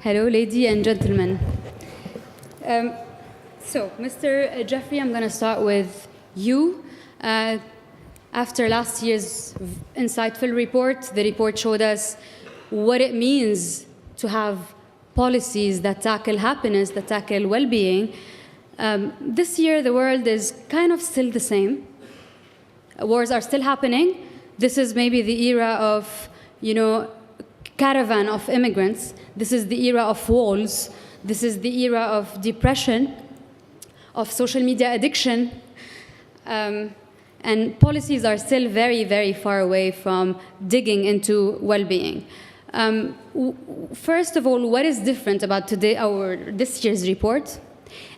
Hello, ladies and gentlemen. So, Mr. Jeffrey, I'm going to start with you. After last year's insightful report, the report showed us what it means to have policies that tackle happiness, that tackle well-being. This year, the world is kind of still the same. Wars are still happening. This is maybe the era of, caravan of immigrants. This is the era of walls. This is the era of depression, of social media addiction. And policies are still very, very far away from digging into well-being. First of all, what is different about this year's report?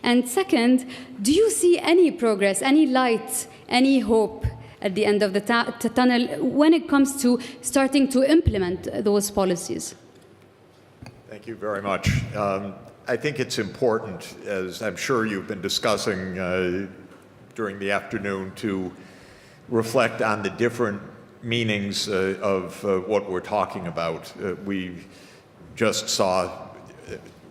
And second, do you see any progress, any light, any hope at the end of the tunnel when it comes to starting to implement those policies? Thank you very much. I think it's important, as I'm sure you've been discussing during the afternoon, to reflect on the different meanings of what we're talking about. We just saw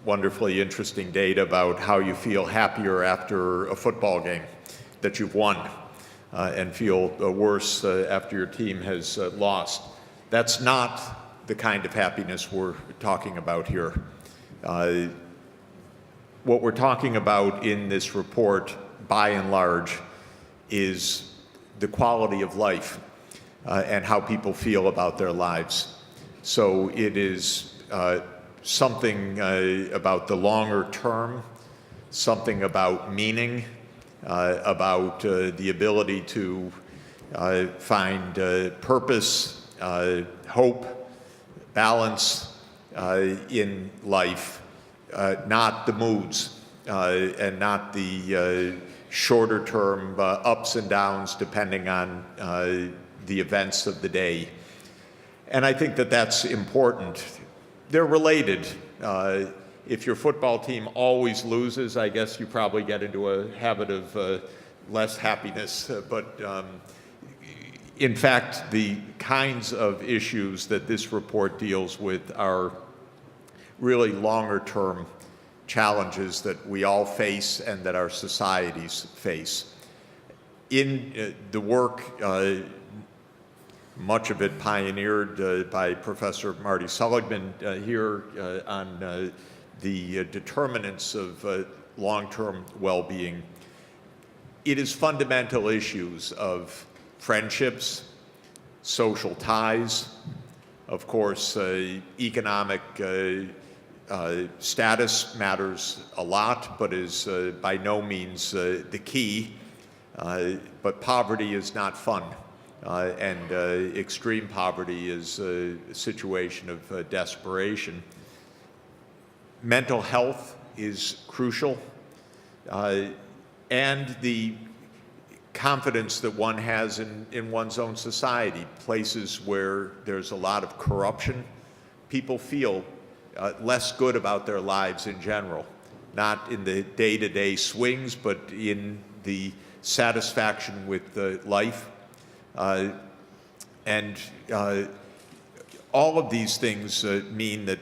wonderfully interesting data about how you feel happier after a football game that you've won and feel worse after your team has lost. That's not the kind of happiness we're talking about here. What we're talking about in this report, by and large, is the quality of life and how people feel about their lives. So it is something about the longer term, something about meaning, about the ability to find purpose, hope, balance in life, not the moods and not the shorter term ups and downs depending on the events of the day. And I think that that's important. They're related. If your football team always loses, I guess you probably get into a habit of less happiness. But in fact, the kinds of issues that this report deals with are really longer term challenges that we all face and that our societies face. In the work, much of it pioneered by Professor Marty Seligman here on the determinants of long-term well-being, it is fundamental issues of friendships, social ties, of course, economic status matters a lot, but is by no means the key. But poverty is not fun, and extreme poverty is a situation of desperation. Mental health is crucial, and the confidence that one has in one's own society. Places where there's a lot of corruption, people feel less good about their lives in general, not in the day-to-day swings, but in the satisfaction with life. And all of these things mean that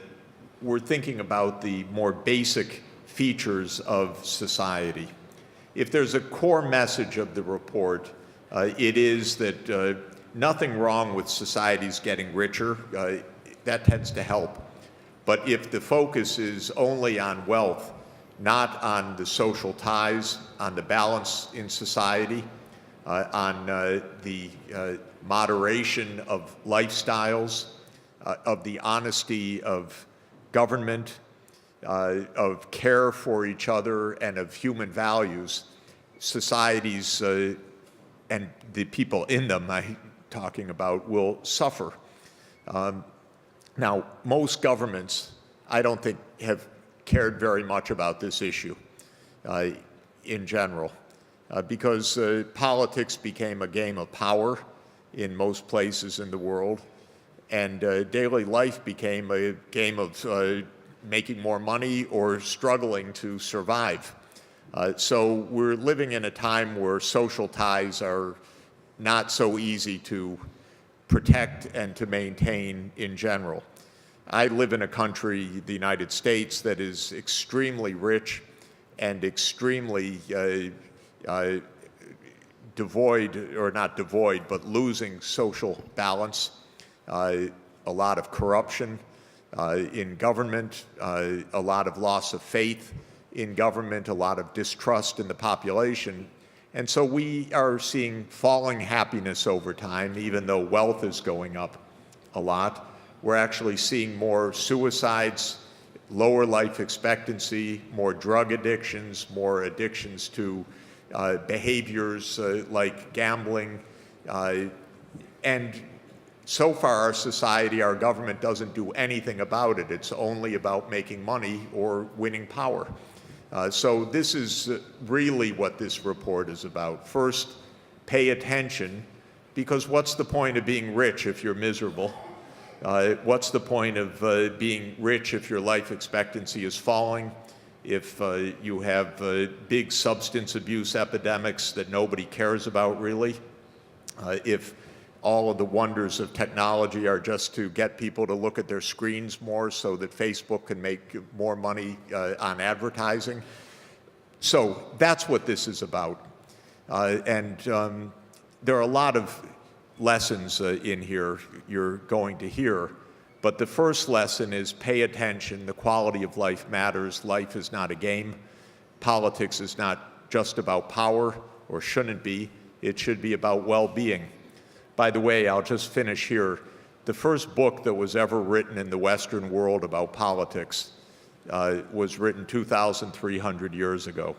we're thinking about the more basic features of society. If there's a core message of the report, it is that nothing wrong with societies getting richer. That tends to help. But if the focus is only on wealth, not on the social ties, on the balance in society, on the moderation of lifestyles, of the honesty of government, of care for each other, and of human values, societies and the people in them I'm talking about will suffer. Now, most governments, I don't think, have cared very much about this issue in general, because politics became a game of power in most places in the world, and daily life became a game of making more money or struggling to survive. So we're living in a time where social ties are not so easy to protect and to maintain in general. I live in a country, the United States, that is extremely rich and extremely devoid, or not devoid, but losing social balance, a lot of corruption in government, a lot of loss of faith in government, a lot of distrust in the population. And so we are seeing falling happiness over time, even though wealth is going up a lot. We're actually seeing more suicides, lower life expectancy, more drug addictions, more addictions to behaviors like gambling. And so far, our society, our government doesn't do anything about it. It's only about making money or winning power. So this is really what this report is about. First, pay attention, because what's the point of being rich if you're miserable? What's the point of being rich if your life expectancy is falling, if you have big substance abuse epidemics that nobody cares about really, if all of the wonders of technology are just to get people to look at their screens more so that Facebook can make more money on advertising. So that's what this is about. And there are a lot of lessons in here you're going to hear. But the first lesson is pay attention. The quality of life matters. Life is not a game. Politics is not just about power, or shouldn't be. It should be about well-being. By the way, I'll just finish here. The first book that was ever written in the Western world about politics was written 2,300 years ago.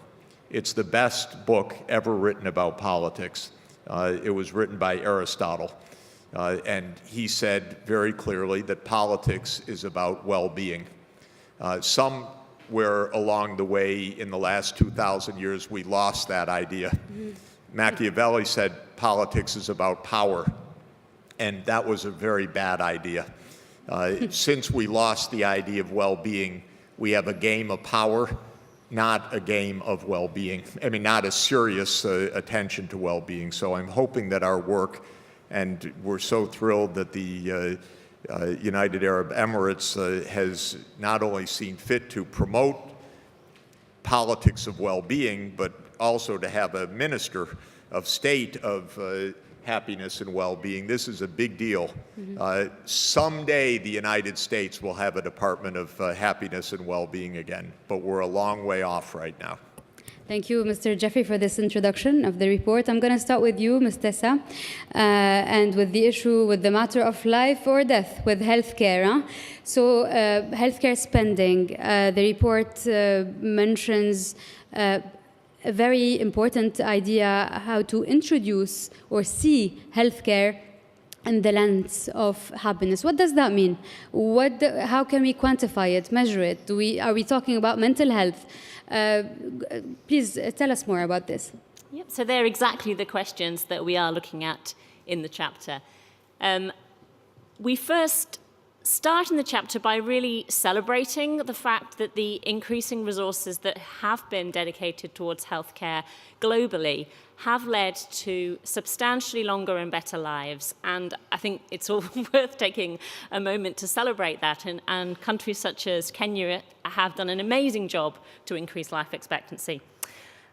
It's the best book ever written about politics. It was written by Aristotle. And he said very clearly that politics is about well-being. Somewhere along the way in the last 2,000 years, we lost that idea. Machiavelli said politics is about power, and that was a very bad idea. Since we lost the idea of well-being, we have a game of power, not a game of well-being. I mean, not a serious attention to well-being. So I'm hoping that our work, and we're so thrilled that the United Arab Emirates has not only seen fit to promote politics of well-being, but also to have a minister of state of happiness and well-being. This is a big deal. Someday the United States will have a Department of Happiness and Well-being again, but we're a long way off right now. Thank you, Mr. Jeffrey, for this introduction of the report. I'm going to start with you, Ms. Tessa, and with the issue, with the matter of life or death with healthcare. So, healthcare spending. The report mentions a very important idea, how to introduce or see healthcare in the lens of happiness. What does that mean? How can we quantify it, measure it? Are we talking about mental health? Please tell us more about this. Yep, so they're exactly the questions that we are looking at in the chapter. We first start in the chapter by really celebrating the fact that the increasing resources that have been dedicated towards healthcare globally have led to substantially longer and better lives. And I think it's all worth taking a moment to celebrate that. And countries such as Kenya have done an amazing job to increase life expectancy.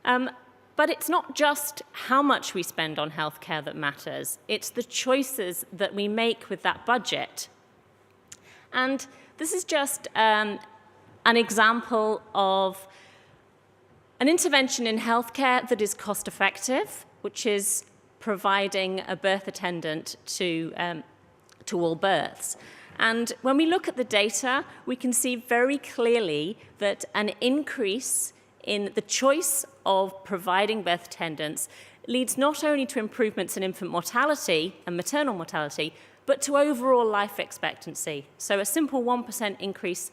But it's not just how much we spend on healthcare that matters. It's the choices that we make with that budget. And this is just an example of an intervention in healthcare that is cost-effective, which is providing a birth attendant to all births. And when we look at the data, we can see very clearly that an increase in the choice of providing birth attendants leads not only to improvements in infant mortality and maternal mortality, but to overall life expectancy. So a simple 1% increase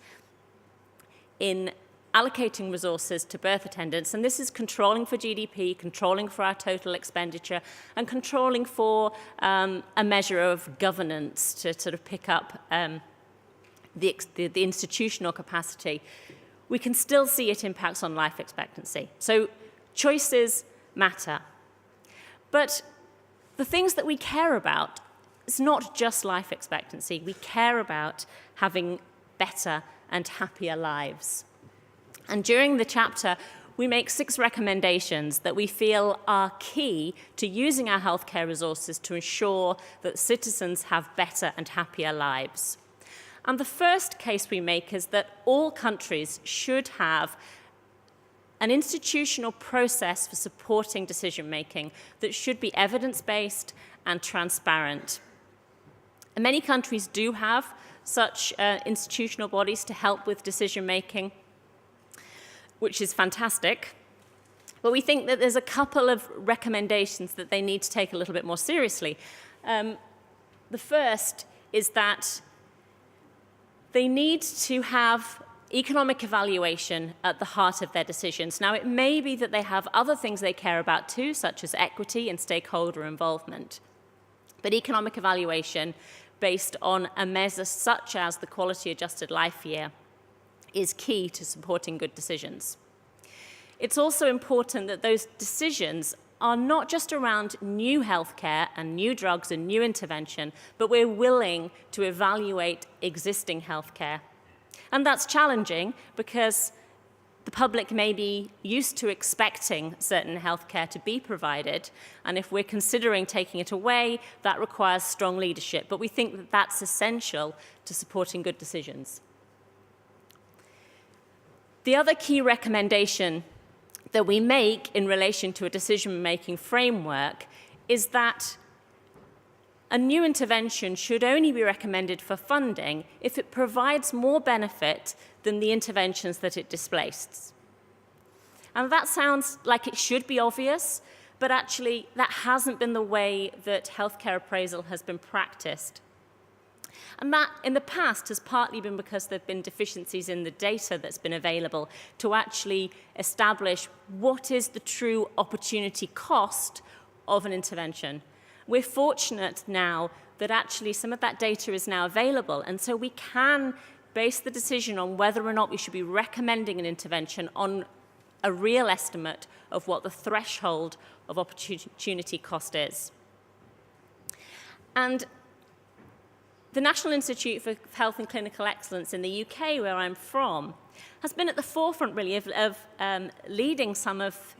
in allocating resources to birth attendants, and this is controlling for GDP, controlling for our total expenditure, and controlling for a measure of governance to sort of pick up the institutional capacity. We can still see it impacts on life expectancy. So choices matter. But the things that we care about, it's not just life expectancy. We care about having better and happier lives. And during the chapter, we make 6 recommendations that we feel are key to using our healthcare resources to ensure that citizens have better and happier lives. And the first case we make is that all countries should have an institutional process for supporting decision-making that should be evidence-based and transparent. And many countries do have such institutional bodies to help with decision-making, which is fantastic. But we think that there's a couple of recommendations that they need to take a little bit more seriously. The first is that they need to have economic evaluation at the heart of their decisions. Now, it may be that they have other things they care about too, such as equity and stakeholder involvement. But economic evaluation based on a measure such as the quality adjusted life year is key to supporting good decisions. It's also important that those decisions are not just around new healthcare and new drugs and new intervention, but we're willing to evaluate existing healthcare. And that's challenging because the public may be used to expecting certain healthcare to be provided, and if we're considering taking it away, that requires strong leadership. But we think that that's essential to supporting good decisions. The other key recommendation that we make in relation to a decision-making framework is that a new intervention should only be recommended for funding if it provides more benefit than the interventions that it displaces. And that sounds like it should be obvious, but actually that hasn't been the way that healthcare appraisal has been practiced. And that, in the past, has partly been because there have been deficiencies in the data that's been available to actually establish what is the true opportunity cost of an intervention. We're fortunate now that actually some of that data is now available, and so we can base the decision on whether or not we should be recommending an intervention on a real estimate of what the threshold of opportunity cost is. And the National Institute for Health and Clinical Excellence in the UK, where I'm from, has been at the forefront, really, of leading some of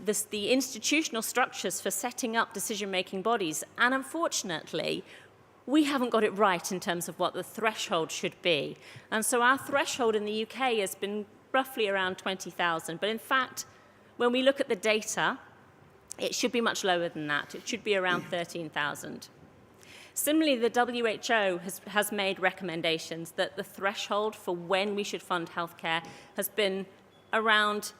the institutional structures for setting up decision-making bodies. And unfortunately, we haven't got it right in terms of what the threshold should be. And so our threshold in the UK has been roughly around 20,000. But in fact, when we look at the data, it should be much lower than that. It should be around 13,000. Similarly, the WHO has made recommendations that the threshold for when we should fund healthcare has been around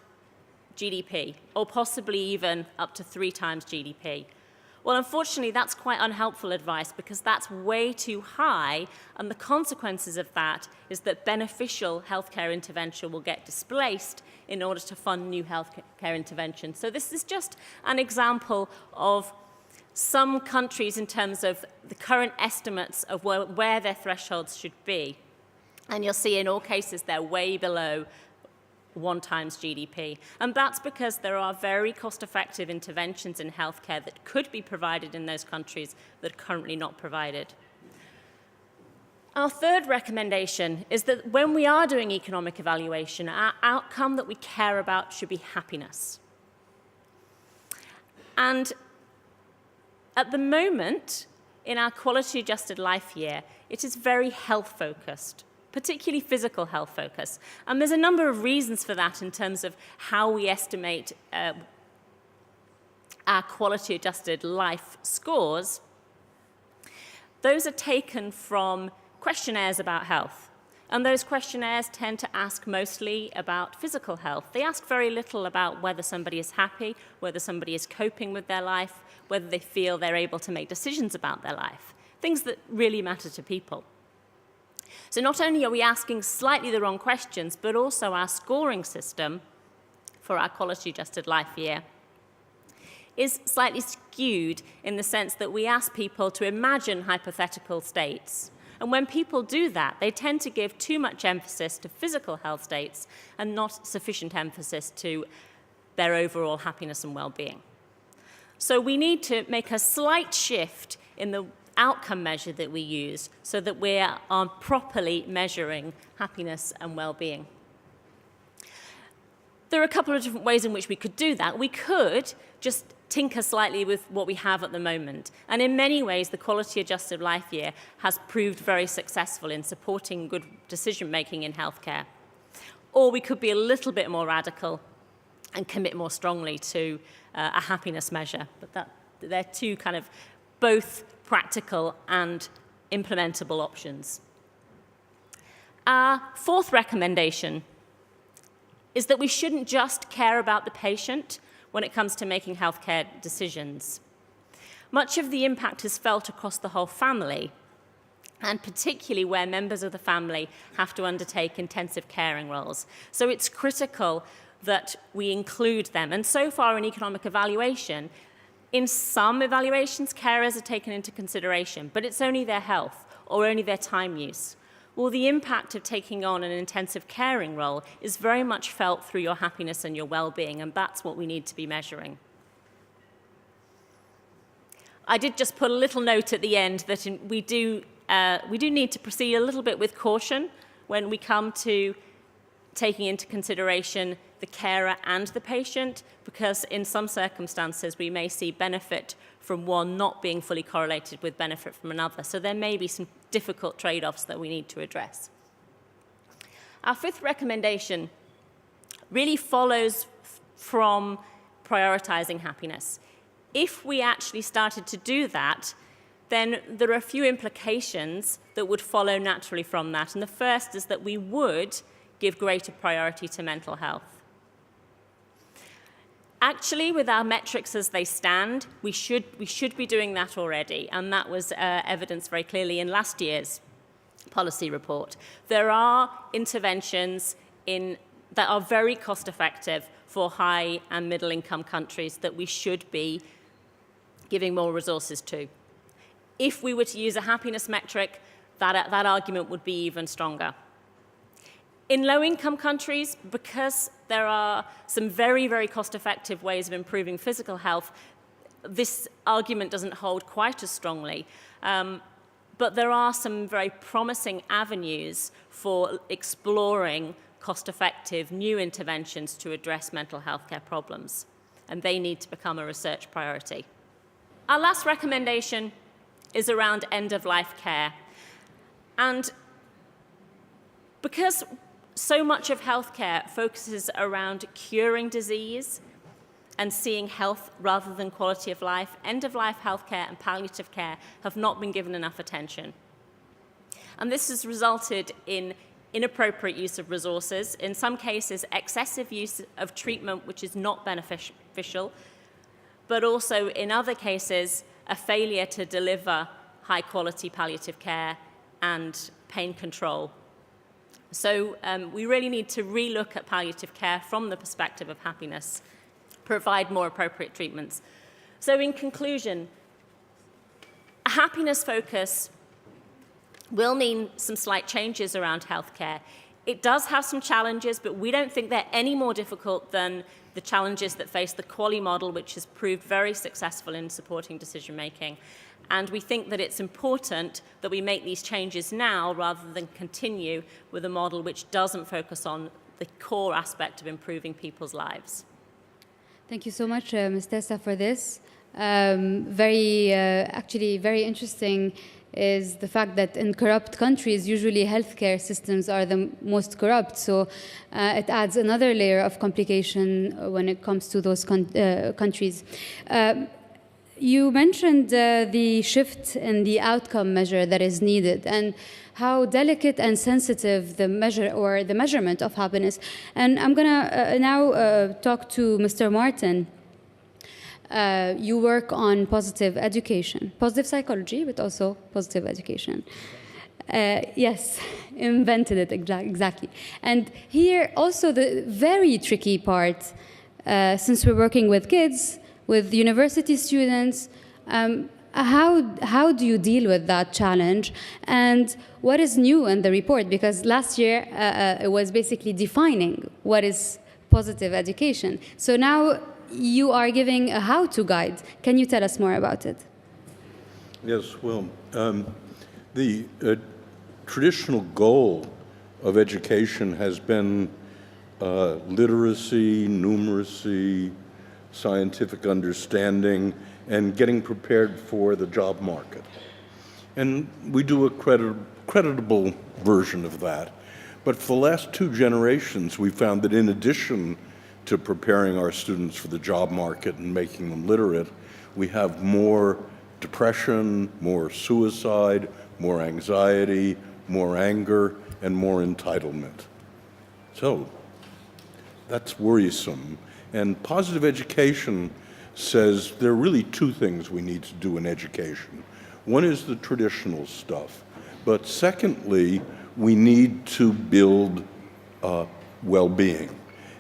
GDP, or possibly even up to 3 times GDP. Well, unfortunately, that's quite unhelpful advice because that's way too high, and the consequences of that is that beneficial healthcare intervention will get displaced in order to fund new healthcare interventions. So this is just an example of some countries in terms of the current estimates of where their thresholds should be. And you'll see in all cases they're way below 1 times GDP. And that's because there are very cost-effective interventions in healthcare that could be provided in those countries that are currently not provided. Our third recommendation is that when we are doing economic evaluation, our outcome that we care about should be happiness. And at the moment, in our quality adjusted life year, it is very health focused, particularly physical health focus. And there's a number of reasons for that in terms of how we estimate our quality adjusted life scores. Those are taken from questionnaires about health. And those questionnaires tend to ask mostly about physical health. They ask very little about whether somebody is happy, whether somebody is coping with their life, whether they feel they're able to make decisions about their life, things that really matter to people. So not only are we asking slightly the wrong questions, but also our scoring system for our quality adjusted life year is slightly skewed in the sense that we ask people to imagine hypothetical states. And when people do that, they tend to give too much emphasis to physical health states and not sufficient emphasis to their overall happiness and well-being. So we need to make a slight shift in the outcome measure that we use so that we are properly measuring happiness and well-being. There are a couple of different ways in which we could do that. We could just tinker slightly with what we have at the moment. And in many ways, the Quality Adjusted Life Year has proved very successful in supporting good decision-making in healthcare. Or we could be a little bit more radical and commit more strongly to a happiness measure. But they're two kind of both practical and implementable options. Our fourth recommendation is that we shouldn't just care about the patient when it comes to making healthcare decisions. Much of the impact is felt across the whole family, and particularly where members of the family have to undertake intensive caring roles. So it's critical that we include them. And so far in economic evaluation, in some evaluations, carers are taken into consideration, but it's only their health or only their time use. Well, the impact of taking on an intensive caring role is very much felt through your happiness and your well-being, and that's what we need to be measuring. I did just put a little note at the end that we do need to proceed a little bit with caution when we come to taking into consideration the carer and the patient, because in some circumstances we may see benefit from one not being fully correlated with benefit from another. So there may be some difficult trade-offs that we need to address. Our fifth recommendation really follows from prioritizing happiness. If we actually started to do that, then there are a few implications that would follow naturally from that. And the first is that we would give greater priority to mental health. Actually, with our metrics as they stand, we should be doing that already, and that was evidenced very clearly in last year's policy report. There are interventions that are very cost-effective for high and middle-income countries that we should be giving more resources to. If we were to use a happiness metric, that argument would be even stronger. In low-income countries, because there are some very, very cost-effective ways of improving physical health, this argument doesn't hold quite as strongly. But there are some very promising avenues for exploring cost-effective new interventions to address mental health care problems, and they need to become a research priority. Our last recommendation is around end-of-life care. And because so much of healthcare focuses around curing disease and seeing health rather than quality of life, end-of-life healthcare and palliative care have not been given enough attention. And this has resulted in inappropriate use of resources, in some cases excessive use of treatment which is not beneficial, but also in other cases a failure to deliver high-quality palliative care and pain control. So we really need to relook at palliative care from the perspective of happiness, provide more appropriate treatments. So in conclusion, a happiness focus will mean some slight changes around healthcare. It does have some challenges, but we don't think they're any more difficult than the challenges that face the QALY model, which has proved very successful in supporting decision-making. And we think that it's important that we make these changes now rather than continue with a model which doesn't focus on the core aspect of improving people's lives. Thank you so much, Ms. Tessa, for this. Actually very interesting is the fact that in corrupt countries, usually healthcare systems are the most corrupt. So it adds another layer of complication when it comes to those countries. You mentioned the shift in the outcome measure that is needed and how delicate and sensitive the measure or the measurement of happiness. And I'm going to now talk to Mr. Martin. You work on positive education, positive psychology, but also positive education. Yes, invented it exactly. And here also the very tricky part, since we're working with kids, with university students, how do you deal with that challenge? And what is new in the report? Because last year it was basically defining what is positive education. So now you are giving a how-to guide. Can you tell us more about it? Yes, well, The traditional goal of education has been literacy, numeracy, scientific understanding, and getting prepared for the job market. And we do a creditable version of that. But for the last 2 generations, we found that in addition to preparing our students for the job market and making them literate, we have more depression, more suicide, more anxiety, more anger, and more entitlement. So that's worrisome. And positive education says there are really 2 things we need to do in education. One is the traditional stuff, but secondly, we need to build well-being.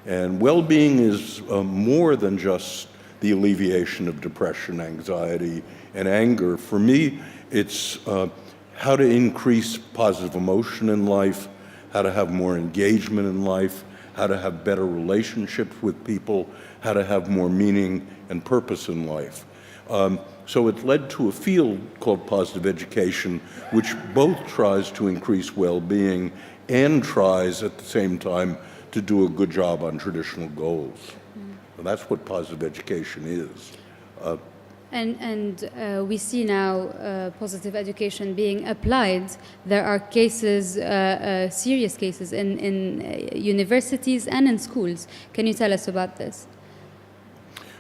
And well-being is more than just the alleviation of depression, anxiety, and anger. For me, it's how to increase positive emotion in life, how to have more engagement in life, how to have better relationships with people, how to have more meaning and purpose in life. So it led to a field called positive education, which both tries to increase well-being and tries at the same time to do a good job on traditional goals. So that's what positive education is. We see now positive education being applied. There are cases, serious cases in universities and in schools. Can you tell us about this?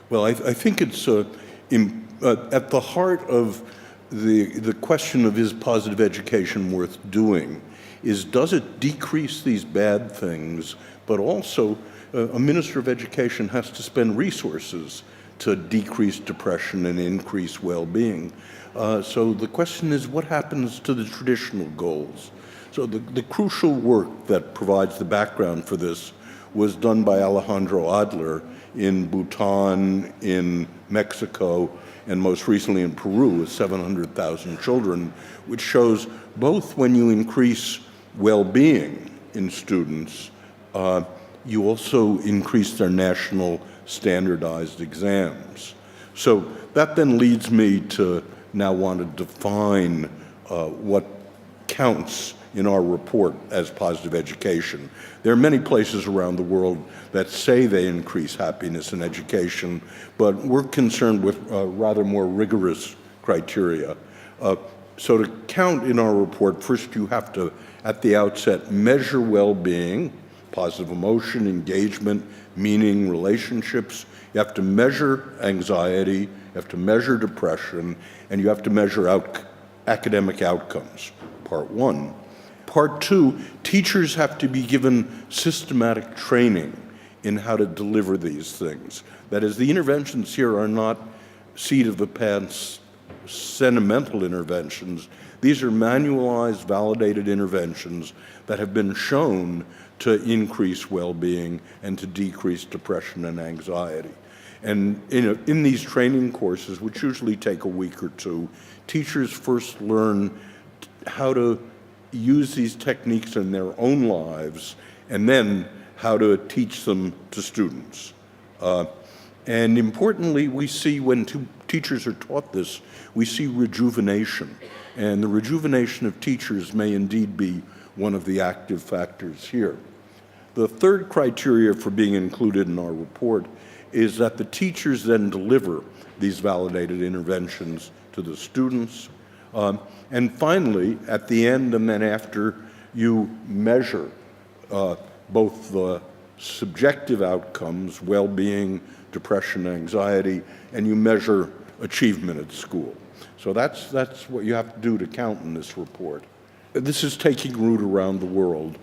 Well, I think it's at the heart of the question of is positive education worth doing is does it decrease these bad things, but also a minister of education has to spend resources to decrease depression and increase well-being. So the question is what happens to the traditional goals? So the crucial work that provides the background for this was done by Alejandro Adler in Bhutan, in Mexico, and most recently in Peru with 700,000 children, which shows both when you increase well-being in students, you also increase their national standardized exams. So that then leads me to now want to define what counts in our report as positive education. There are many places around the world that say they increase happiness in education, but we're concerned with rather more rigorous criteria. So to count in our report, first you have to, at the outset, measure well-being, positive emotion, engagement, meaning, relationships. You have to measure anxiety, you have to measure depression, and you have to measure academic outcomes, part 1. Part 2, teachers have to be given systematic training in how to deliver these things. That is, the interventions here are not seat-of-the-pants sentimental interventions. These are manualized, validated interventions that have been shown to increase well-being and to decrease depression and anxiety. And in these training courses, which usually take a week or 2, teachers first learn how to use these techniques in their own lives and then how to teach them to students. And importantly, we see when teachers are taught this, we see rejuvenation. And the rejuvenation of teachers may indeed be one of the active factors here. The third criteria for being included in our report is that the teachers then deliver these validated interventions to the students. And finally, at the end and then after, you measure both the subjective outcomes, well-being, depression, anxiety, and you measure achievement at school. So that's what you have to do to count in this report. This is taking root around the world.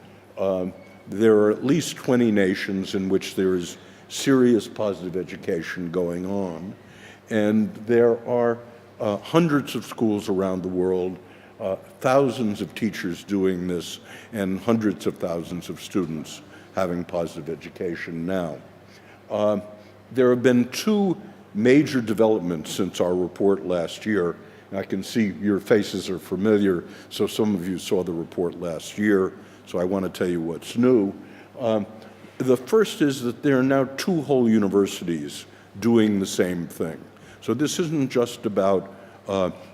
There are at least 20 nations in which there is serious positive education going on, and there are hundreds of schools around the world, thousands of teachers doing this, and hundreds of thousands of students having positive education now. There have been 2 major developments since our report last year. I can see your faces are familiar, so some of you saw the report last year, so I want to tell you what's new. The first is that there are now 2 whole universities doing the same thing. So this isn't just about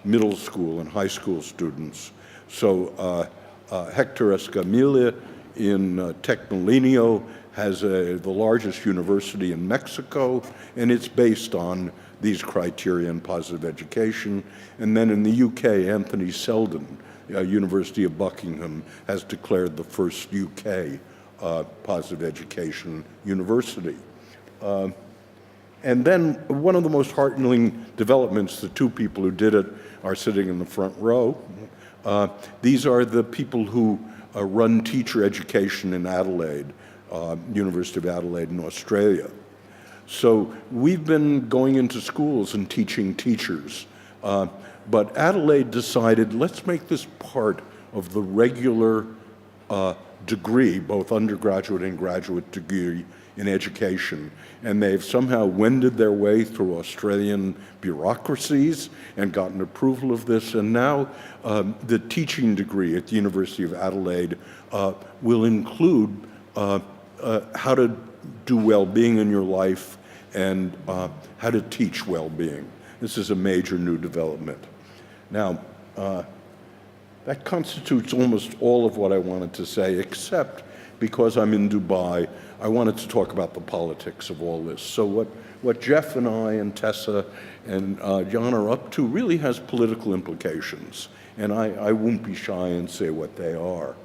middle school and high school students. So Hector Escamilla in Tecnolenio has the largest university in Mexico, and it's based on these criteria in positive education. And then in the UK, Anthony Selden, University of Buckingham, has declared the first UK positive education university. And then one of the most heartening developments, the two people who did it are sitting in the front row. These are the people who run teacher education in Adelaide, University of Adelaide in Australia. So we've been going into schools and teaching teachers, but Adelaide decided, let's make this part of the regular degree, both undergraduate and graduate degree in education. And they've somehow wended their way through Australian bureaucracies and gotten approval of this. And now the teaching degree at the University of Adelaide will include how to do well-being in your life and how to teach well-being. This is a major new development. Now, that constitutes almost all of what I wanted to say, except because I'm in Dubai, I wanted to talk about the politics of all this. So what Jeff and I and Tessa and John are up to really has political implications, and I won't be shy and say what they are.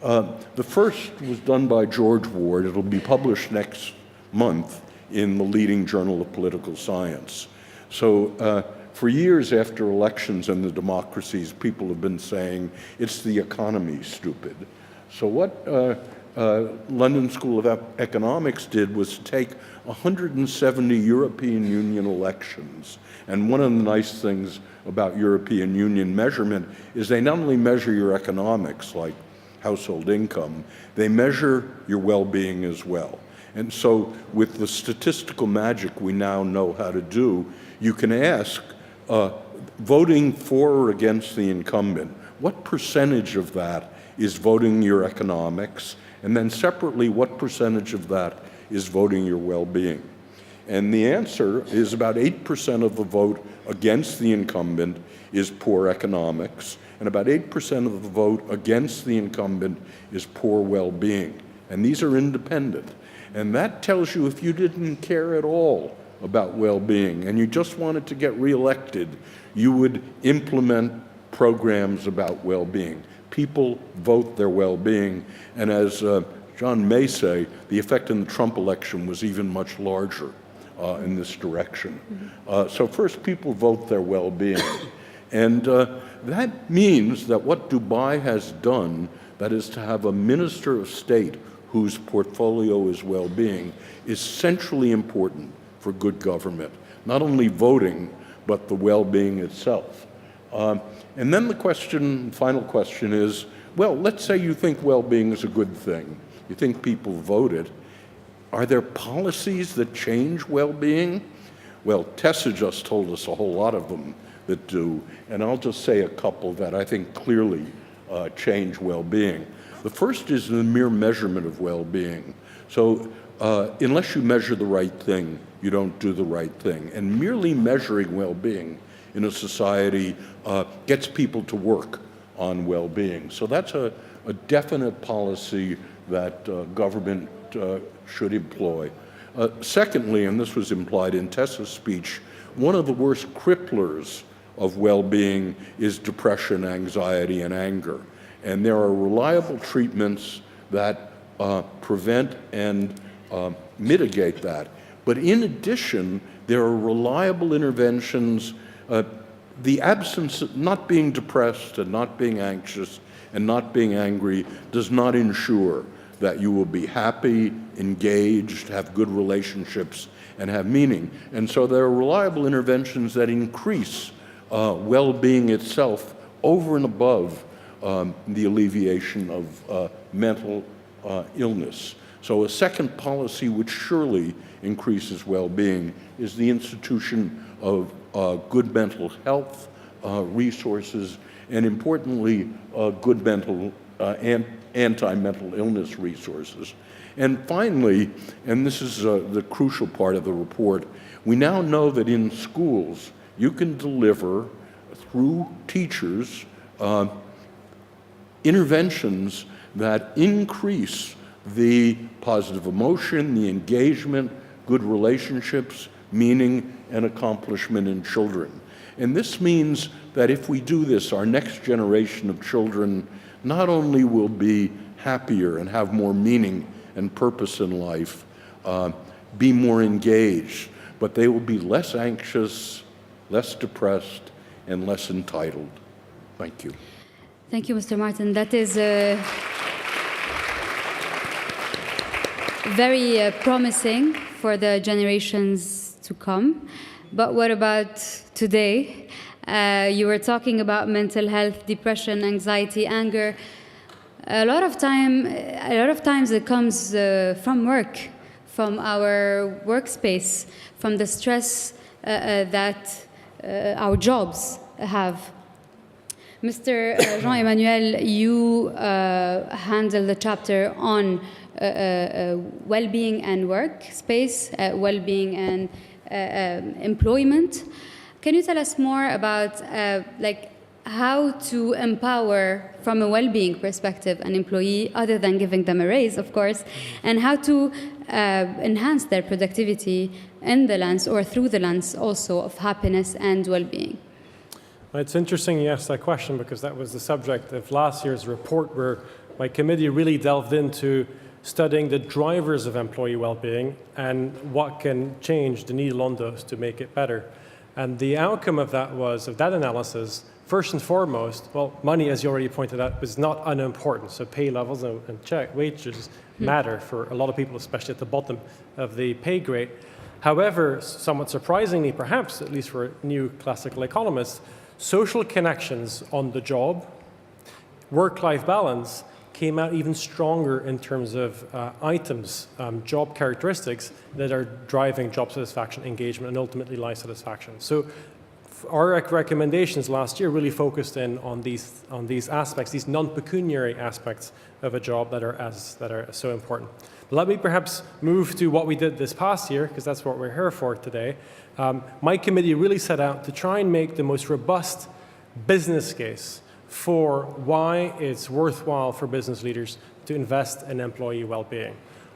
The first was done by George Ward. It'll be published next month in the leading journal of political science. So for years after elections and the democracies, people have been saying, it's the economy, stupid. So what London School of Economics did was take 170 European Union elections. And one of the nice things about European Union measurement is they not only measure your economics, like household income, they measure your well-being as well. And so with the statistical magic we now know how to do, you can ask, voting for or against the incumbent, what percentage of that is voting your economics? And then separately, what percentage of that is voting your well-being? And the answer is about 8% of the vote against the incumbent is poor economics, and about 8% of the vote against the incumbent is poor well-being. And these are independent. And that tells you if you didn't care at all about well-being and you just wanted to get reelected, you would implement programs about well-being. People vote their well-being, and as John may say, the effect in the Trump election was even much larger in this direction. So first, people vote their well-being. And that means that what Dubai has done, that is to have a minister of state whose portfolio is well-being, is centrally important for good government. Not only voting, but the well-being itself. And then the final question is, well, let's say you think well-being is a good thing. You think people vote it. Are there policies that change well-being? Well, Tessa just told us a whole lot of them that do, and I'll just say a couple that I think clearly change well-being. The first is the mere measurement of well-being. So unless you measure the right thing, you don't do the right thing. And merely measuring well-being in a society gets people to work on well-being. So that's a definite policy that government should employ. Secondly, and this was implied in Tessa's speech, one of the worst cripplers of well-being is depression, anxiety, and anger. And there are reliable treatments that prevent and mitigate that. But in addition, there are reliable interventions. The absence of not being depressed and not being anxious and not being angry does not ensure that you will be happy, engaged, have good relationships, and have meaning. And so there are reliable interventions that increase well-being itself over and above the alleviation of mental illness. So a second policy which surely increases well-being is the institution of good mental health resources, and importantly, good mental and anti-mental illness resources. And finally, and this is the crucial part of the report, we now know that in schools, you can deliver through teachers interventions that increase the positive emotion, the engagement, good relationships, meaning, and accomplishment in children. And this means that if we do this, our next generation of children not only will be happier and have more meaning and purpose in life, be more engaged, but they will be less anxious, less depressed, and less entitled. Thank you. Thank you, Mr. Martin. That is very promising for the generations to come. But what about today? You were talking about mental health, depression, anxiety, anger. A lot of times it comes from work, from our workspace, from the stress that our jobs have. Mr. Jean-Emmanuel, you handle the chapter on well-being and workspace, well-being and employment. Can you tell us more about how to empower, from a well-being perspective, an employee, other than giving them a raise, of course, and how to enhance their productivity in the lens or through the lens also of happiness and well-being? Well, it's interesting you asked that question, because that was the subject of last year's report, where my committee really delved into studying the drivers of employee well-being and what can change the needle on those to make it better. And the outcome of that analysis, first and foremost, well, money, as you already pointed out, was not unimportant. So pay levels and wages matter for a lot of people, especially at the bottom of the pay grade. However, somewhat surprisingly, perhaps, at least for new classical economists, social connections on the job, work-life balance, came out even stronger in terms of items, job characteristics that are driving job satisfaction, engagement, and ultimately life satisfaction. So our recommendations last year really focused in on these aspects, these non-pecuniary aspects of a job that are so important. Let me perhaps move to what we did this past year, because that's what we're here for today. My committee really set out to try and make the most robust business case for why it's worthwhile for business leaders to invest in employee well-being.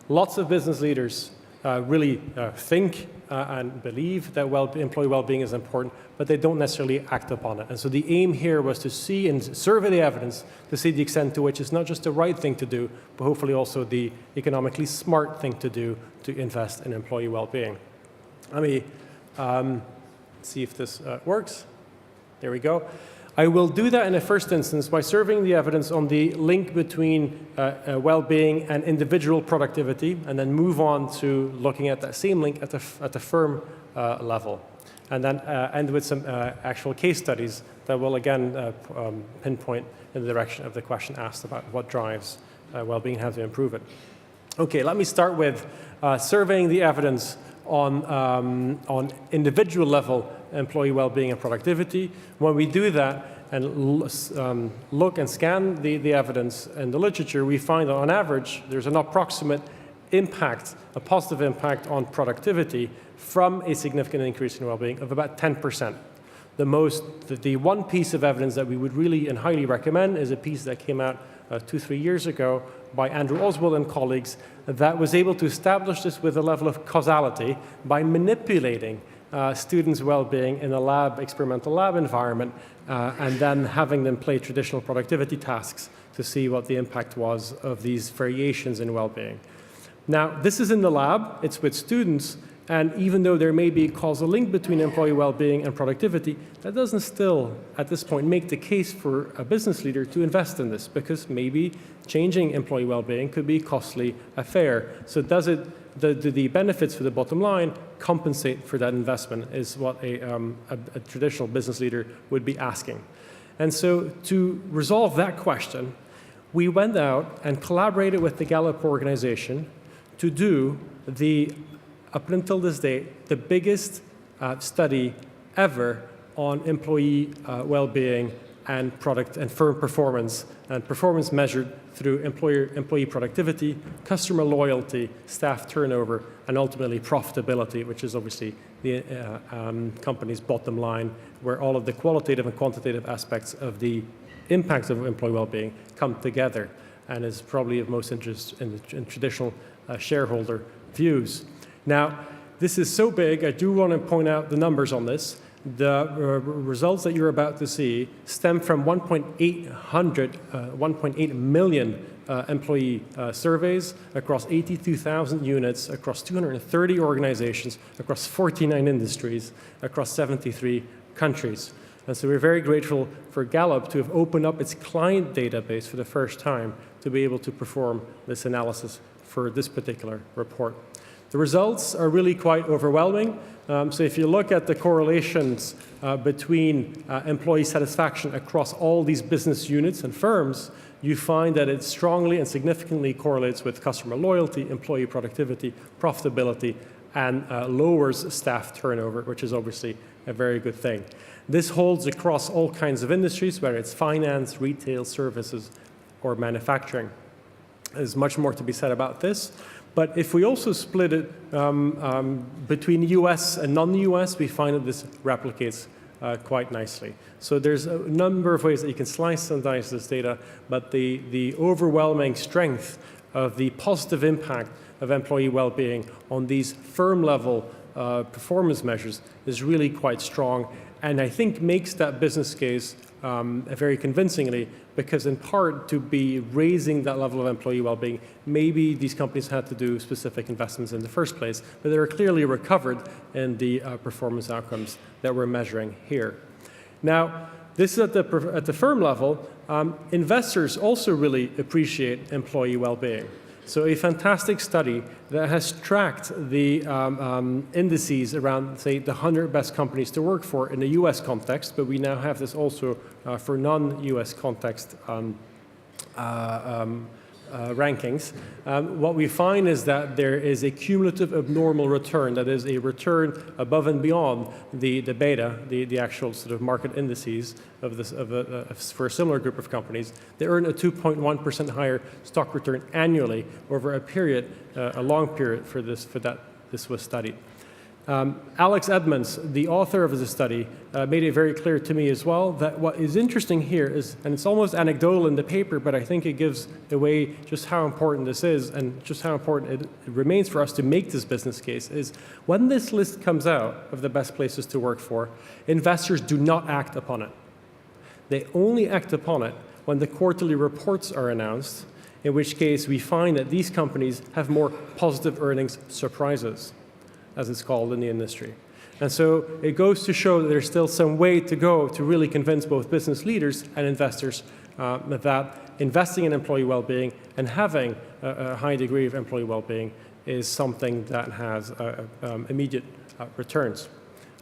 Lots of business leaders really think and believe that employee well-being is important, but they don't necessarily act upon it. And so the aim here was to see and survey the evidence to see the extent to which it's not just the right thing to do, but hopefully also the economically smart thing to do to invest in employee well-being. Let me see if this works. There we go. I will do that in a first instance by surveying the evidence on the link between well-being and individual productivity, and then move on to looking at that same link at the firm level. And then end with some actual case studies that will again pinpoint in the direction of the question asked about what drives well-being and how to improve it. Okay, let me start with surveying the evidence on individual level employee well-being and productivity. When we do that and look and scan the evidence and the literature, we find that on average there's an approximate impact, a positive impact on productivity from a significant increase in well-being of about 10%. The one piece of evidence that we would really and highly recommend is a piece that came out 2-3 years ago by Andrew Oswald and colleagues that was able to establish this with a level of causality by manipulating students' well-being in a experimental lab environment, and then having them play traditional productivity tasks to see what the impact was of these variations in well-being. Now, this is in the lab, it's with students, and even though there may be a causal link between employee well-being and productivity, that doesn't still, at this point, make the case for a business leader to invest in this, because maybe changing employee well-being could be a costly affair. So do the benefits for the bottom line compensate for that investment is what a traditional business leader would be asking. And so to resolve that question, we went out and collaborated with the Gallup organization to do up until this date, the biggest study ever on employee well-being and product and firm performance, and performance measured through employee productivity, customer loyalty, staff turnover, and ultimately profitability, which is obviously the company's bottom line, where all of the qualitative and quantitative aspects of the impacts of employee well-being come together, and is probably of most interest in traditional shareholder views. Now, this is so big, I do want to point out the numbers on this. The results that you're about to see stem from 1.8 million employee surveys across 82,000 units, across 230 organizations, across 49 industries, across 73 countries. And so we're very grateful for Gallup to have opened up its client database for the first time to be able to perform this analysis for this particular report. The results are really quite overwhelming. So if you look at the correlations between employee satisfaction across all these business units and firms, you find that it strongly and significantly correlates with customer loyalty, employee productivity, profitability, and lowers staff turnover, which is obviously a very good thing. This holds across all kinds of industries, whether it's finance, retail, services, or manufacturing. There's much more to be said about this. But if we also split it between US and non-US, we find that this replicates quite nicely. So there's a number of ways that you can slice and dice this data, but the overwhelming strength of the positive impact of employee well-being on these firm-level performance measures is really quite strong, and I think makes that business case very convincingly, because in part to be raising that level of employee well-being, maybe these companies had to do specific investments in the first place, but they are clearly recovered in the performance outcomes that we're measuring here. Now, this is at the firm level. Investors also really appreciate employee well-being. So a fantastic study that has tracked the indices around, say, the 100 best companies to work for in the US context, but we now have this also for non-US context rankings. What we find is that there is a cumulative abnormal return, that is a return above and beyond the beta, the actual sort of market indices of this, for a similar group of companies. They earn a 2.1% higher stock return annually over a period, a long period for that this was studied. Alex Edmonds, the author of the study, made it very clear to me as well that what is interesting here is, and it's almost anecdotal in the paper, but I think it gives away just how important this is and just how important it remains for us to make this business case, is when this list comes out of the best places to work for, investors do not act upon it. They only act upon it when the quarterly reports are announced, in which case we find that these companies have more positive earnings surprises, as it's called in the industry. And so it goes to show that there's still some way to go to really convince both business leaders and investors that investing in employee well-being and having a high degree of employee well-being is something that has immediate returns.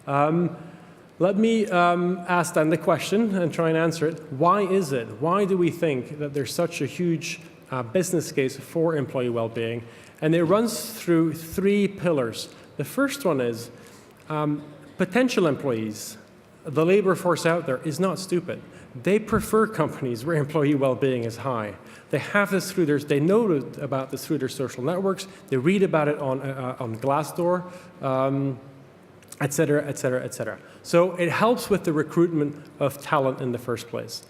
Let me ask then the question and try and answer it. Why is it? Why do we think that there's such a huge business case for employee well-being? And it runs through three pillars. The first one is potential employees. The labor force out there is not stupid. They prefer companies where employee well-being is high. They have this through they know about this through their social networks. They read about it on Glassdoor, et cetera, et cetera, et cetera. So it helps with the recruitment of talent in the first place.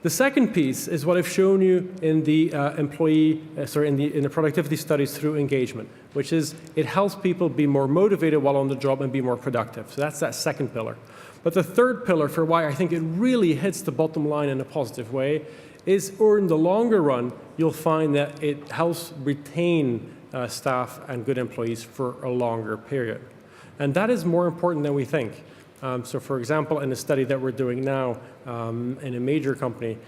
The second piece is what I've shown you in the in the productivity studies through engagement, which is it helps people be more motivated while on the job and be more productive. So that's that second pillar. But the third pillar for why I think it really hits the bottom line in a positive way is, or in the longer run, you'll find that it helps retain staff and good employees for a longer period. And that is more important than we think. So for example, in a study that we're doing now in a major company,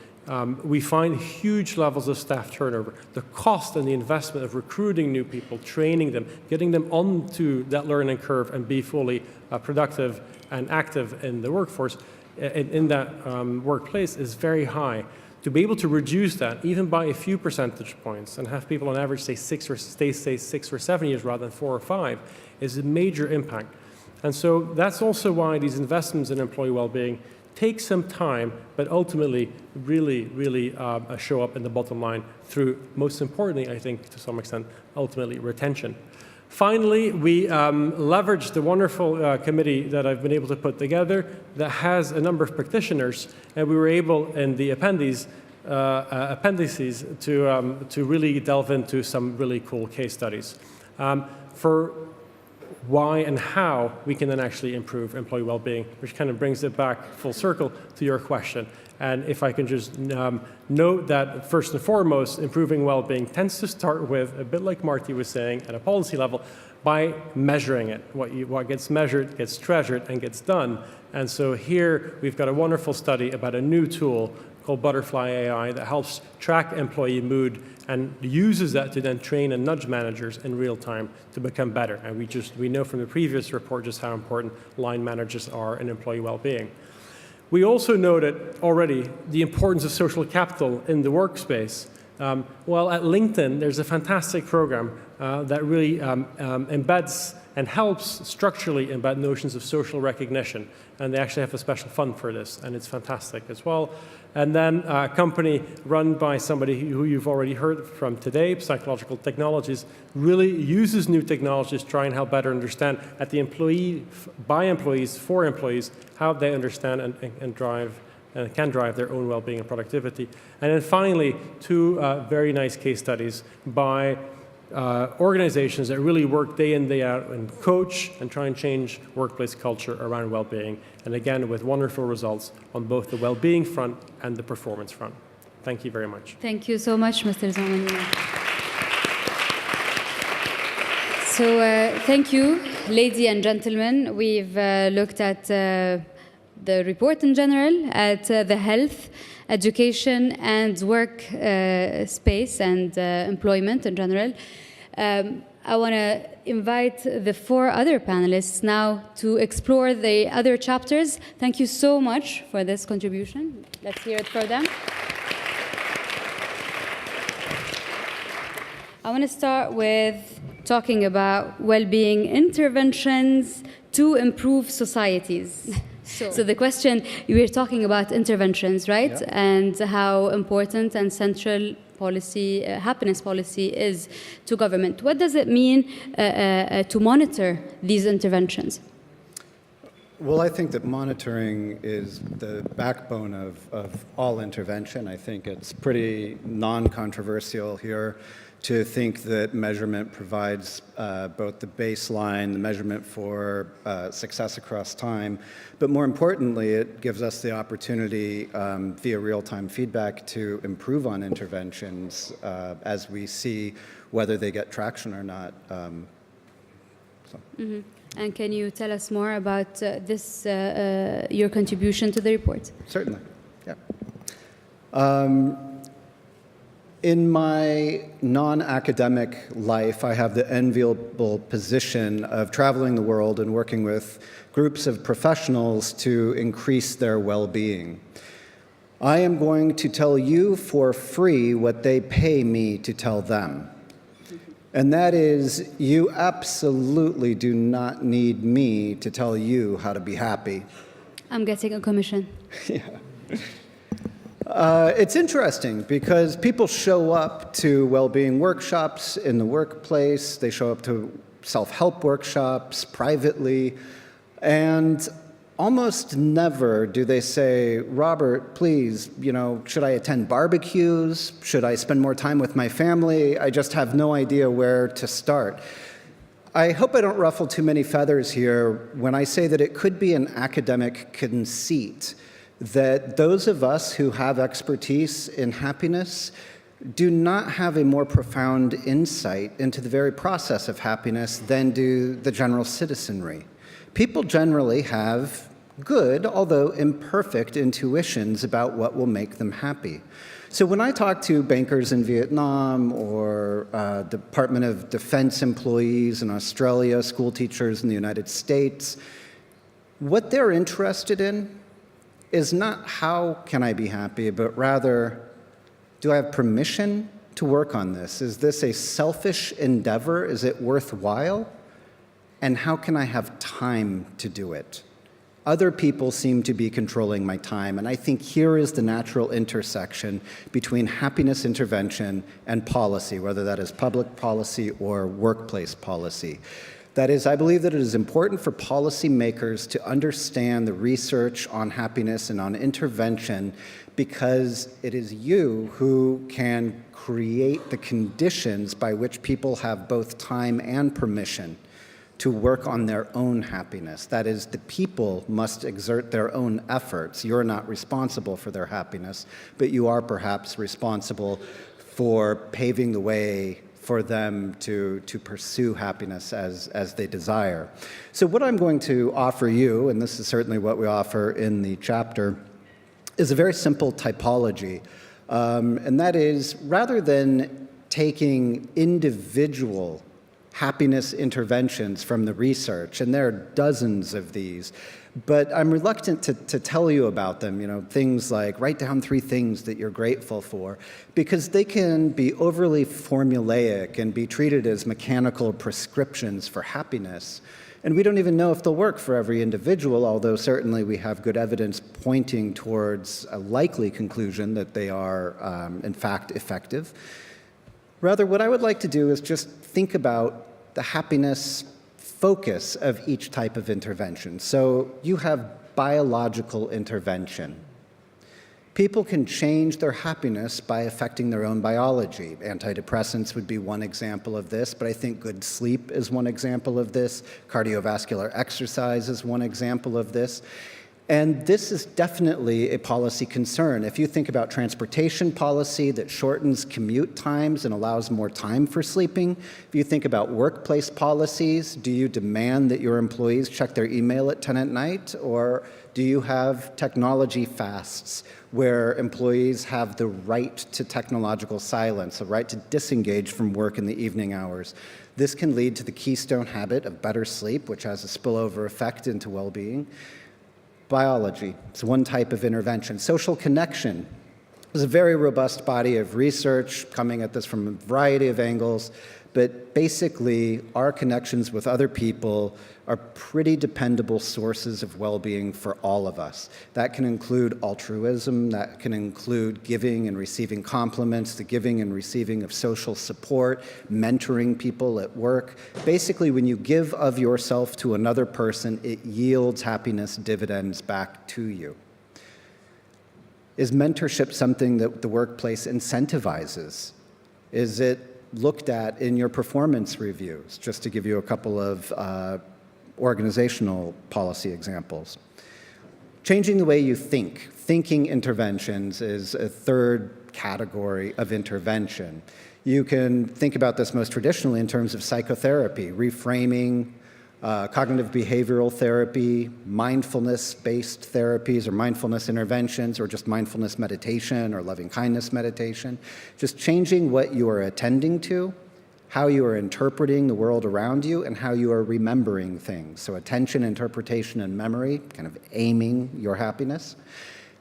we find huge levels of staff turnover. The cost and the investment of recruiting new people, training them, getting them onto that learning curve and be fully productive and active in the workforce, in that workplace is very high. To be able to reduce that even by a few percentage points and have people on average stay 6 or 7 years rather than 4 or 5 is a major impact. And so that's also why these investments in employee well-being take some time, but ultimately really show up in the bottom line through, most importantly, I think, to some extent, ultimately retention. Finally, we leveraged the wonderful committee that I've been able to put together that has a number of practitioners, and we were able, in the appendices, to really delve into some really cool case studies for why and how we can then actually improve employee well-being, which kind of brings it back full circle to your question. And if I can just note that, first and foremost, improving well-being tends to start with, a bit like Marty was saying, at a policy level, by measuring it. What gets measured gets treasured and gets done. And so here we've got a wonderful study about a new tool called Butterfly AI that helps track employee mood and uses that to then train and nudge managers in real time to become better. And we know from the previous report just how important line managers are in employee well-being. We also noted already the importance of social capital in the workspace. Well, at LinkedIn, there's a fantastic program that really embeds and helps structurally embed notions of social recognition. And they actually have a special fund for this, and it's fantastic as well. And then a company run by somebody who you've already heard from today, Psychological Technologies, really uses new technologies to try and help better understand at the employee, by employees, for employees, how they understand and drive and can drive their own well-being and productivity. And then finally, two very nice case studies by organizations that really work day in, day out and coach and try and change workplace culture around well-being. And again, with wonderful results on both the well-being front and the performance front. Thank you very much. Thank you so much, Mr. Zamani. So thank you, ladies and gentlemen. We've looked at the report in general, at the health, education, and work space and employment in general. I want to invite the four other panelists now to explore the other chapters. Thank you so much for this contribution. Let's hear it for them. I want to start with talking about well-being interventions to improve societies. So the question, we were talking about interventions, right? Yeah. And how important and central policy, happiness policy is to government. What does it mean to monitor these interventions? Well, I think that monitoring is the backbone of all intervention. I think it's pretty non-controversial here to think that measurement provides both the baseline, the measurement for success across time, but more importantly, it gives us the opportunity via real-time feedback to improve on interventions as we see whether they get traction or not. Mm-hmm. And can you tell us more about this, your contribution to the report? Certainly, yeah. In my non-academic life, I have the enviable position of traveling the world and working with groups of professionals to increase their well-being. I am going to tell you for free what they pay me to tell them. And that is, you absolutely do not need me to tell you how to be happy. I'm getting a commission. Yeah. It's interesting because people show up to well-being workshops in the workplace, they show up to self-help workshops privately, and almost never do they say, Robert, please, should I attend barbecues? Should I spend more time with my family? I just have no idea where to start. I hope I don't ruffle too many feathers here when I say that it could be an academic conceit that those of us who have expertise in happiness do not have a more profound insight into the very process of happiness than do the general citizenry. People generally have good, although imperfect, intuitions about what will make them happy. So when I talk to bankers in Vietnam or Department of Defense employees in Australia, school teachers in the United States, what they're interested in is not how can I be happy, but rather, do I have permission to work on this? Is this a selfish endeavor? Is it worthwhile? And how can I have time to do it? Other people seem to be controlling my time, and I think here is the natural intersection between happiness intervention and policy, whether that is public policy or workplace policy. That is, I believe that it is important for policymakers to understand the research on happiness and on intervention, because it is you who can create the conditions by which people have both time and permission to work on their own happiness. That is, the people must exert their own efforts. You're not responsible for their happiness, but you are perhaps responsible for paving the way for them to pursue happiness as they desire. So what I'm going to offer you, and this is certainly what we offer in the chapter, is a very simple typology. And that is, rather than taking individual happiness interventions from the research, and there are dozens of these, but I'm reluctant to tell you about them, things like write down 3 things that you're grateful for, because they can be overly formulaic and be treated as mechanical prescriptions for happiness. And we don't even know if they'll work for every individual, although certainly we have good evidence pointing towards a likely conclusion that they are, in fact, effective. Rather, what I would like to do is just think about the happiness focus of each type of intervention. So you have biological intervention. People can change their happiness by affecting their own biology. Antidepressants would be one example of this, but I think good sleep is one example of this. Cardiovascular exercise is one example of this. And this is definitely a policy concern. If you think about transportation policy that shortens commute times and allows more time for sleeping, if you think about workplace policies, do you demand that your employees check their email at 10 at night? Or do you have technology fasts where employees have the right to technological silence, the right to disengage from work in the evening hours? This can lead to the keystone habit of better sleep, which has a spillover effect into well-being. Biology, it's one type of intervention. Social connection is a very robust body of research coming at this from a variety of angles, but basically our connections with other people are pretty dependable sources of well-being for all of us. That can include altruism, that can include giving and receiving compliments, the giving and receiving of social support, mentoring people at work. Basically, when you give of yourself to another person, it yields happiness dividends back to you. Is mentorship something that the workplace incentivizes? Is it looked at in your performance reviews? Just to give you a couple of organizational policy examples. Changing the way you think. Thinking interventions is a third category of intervention. You can think about this most traditionally in terms of psychotherapy, reframing, cognitive behavioral therapy, mindfulness-based therapies or mindfulness interventions, or just mindfulness meditation or loving kindness meditation. Just changing what you are attending to, how you are interpreting the world around you, and how you are remembering things. So attention, interpretation, and memory, kind of aiming your happiness.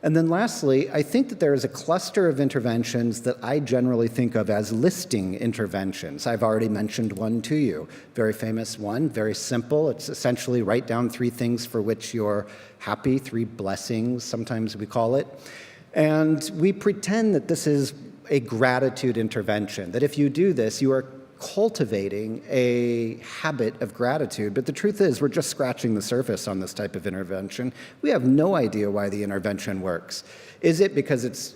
And then lastly, I think that there is a cluster of interventions that I generally think of as listing interventions. I've already mentioned one to you. Very famous one, very simple. It's essentially write down 3 things for which you're happy, 3 blessings, sometimes we call it. And we pretend that this is a gratitude intervention, that if you do this, you are cultivating a habit of gratitude. But the truth is, we're just scratching the surface on this type of intervention. We have no idea why the intervention works. Is it because it's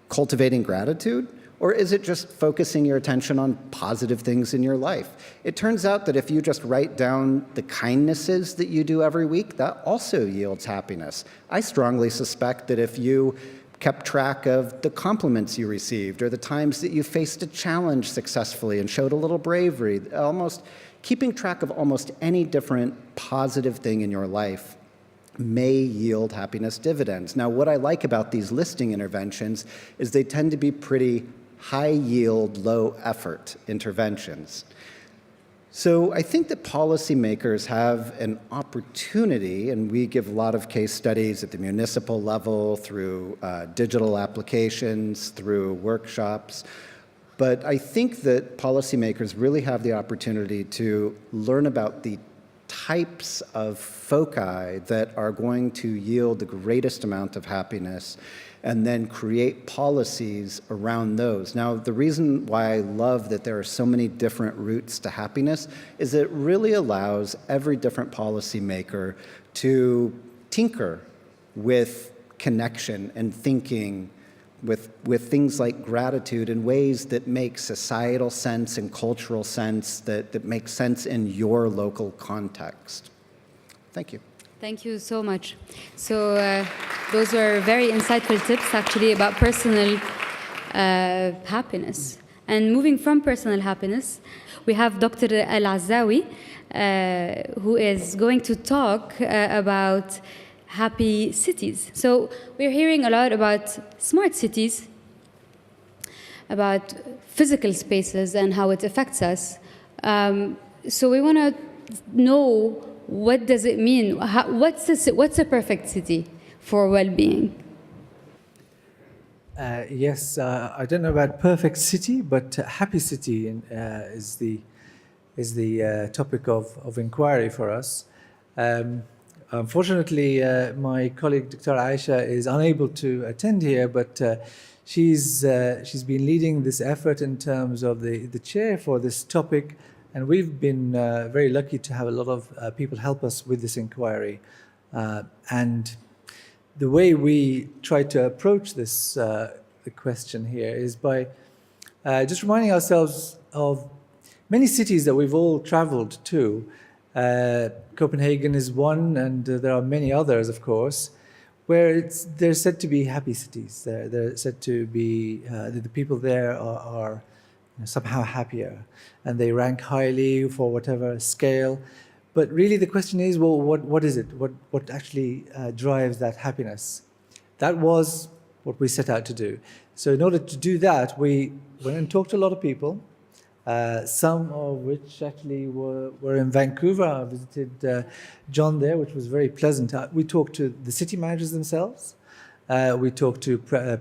cultivating gratitude? Or is it just focusing your attention on positive things in your life? It turns out that if you just write down the kindnesses that you do every week, that also yields happiness. I strongly suspect that if you kept track of the compliments you received or the times that you faced a challenge successfully and showed a little bravery, almost keeping track of almost any different positive thing in your life may yield happiness dividends. Now, what I like about these listing interventions is they tend to be pretty high yield, low effort interventions. So I think that policymakers have an opportunity, and we give a lot of case studies at the municipal level, through digital applications, through workshops, but I think that policymakers really have the opportunity to learn about the types of foci that are going to yield the greatest amount of happiness, and then create policies around those. Now, the reason why I love that there are so many different routes to happiness is it really allows every different policymaker to tinker with connection and thinking with things like gratitude in ways that make societal sense and cultural sense, that make sense in your local context. Thank you. Thank you so much. So those were very insightful tips, actually, about personal happiness. And moving from personal happiness, we have Dr. Al-Azzawi, who is going to talk about happy cities. So we're hearing a lot about smart cities, about physical spaces and how it affects us. So we want to know, what does it mean? What's a perfect city for well-being? Yes, I don't know about perfect city, but happy city is the topic of inquiry for us. Unfortunately, my colleague Dr. Aisha is unable to attend here, but she's been leading this effort in terms of the chair for this topic, and we've been very lucky to have a lot of people help us with this inquiry. And the way we try to approach this the question here is by just reminding ourselves of many cities that we've all traveled to. Copenhagen is one, and there are many others, of course, where they're said to be happy cities. They're said to be, the people there are somehow happier, and they rank highly for whatever scale. But really the question is, well, what is it? What actually drives that happiness? That was what we set out to do. So in order to do that, we went and talked to a lot of people, some of which actually were in Vancouver. I visited John there, which was very pleasant. We talked to the city managers themselves. We talked to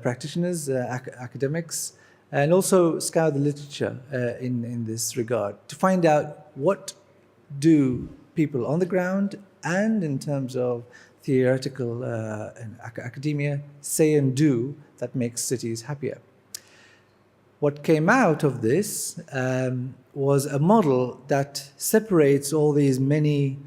practitioners, academics, and also scoured the literature in this regard to find out what do people on the ground and in terms of theoretical and academia say and do that makes cities happier. What came out of this was a model that separates all these many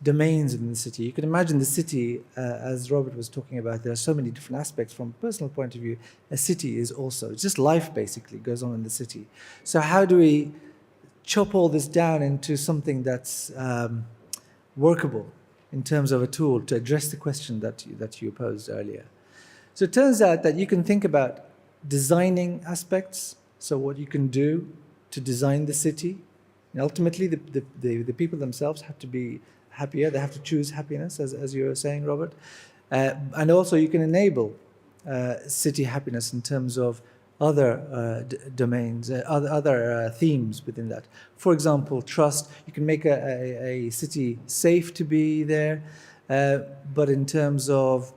domains in the city. You can imagine the city, as Robert was talking about, there are so many different aspects from a personal point of view. A city is also, just life basically goes on in the city. So how do we chop all this down into something that's workable in terms of a tool to address the question that you posed earlier? So it turns out that you can think about designing aspects, so what you can do to design the city. And ultimately, the people themselves have to be happier. They have to choose happiness, as you were saying, Robert. And also, you can enable city happiness in terms of other domains, other themes within that. For example, trust. You can make a city safe to be there, but in terms of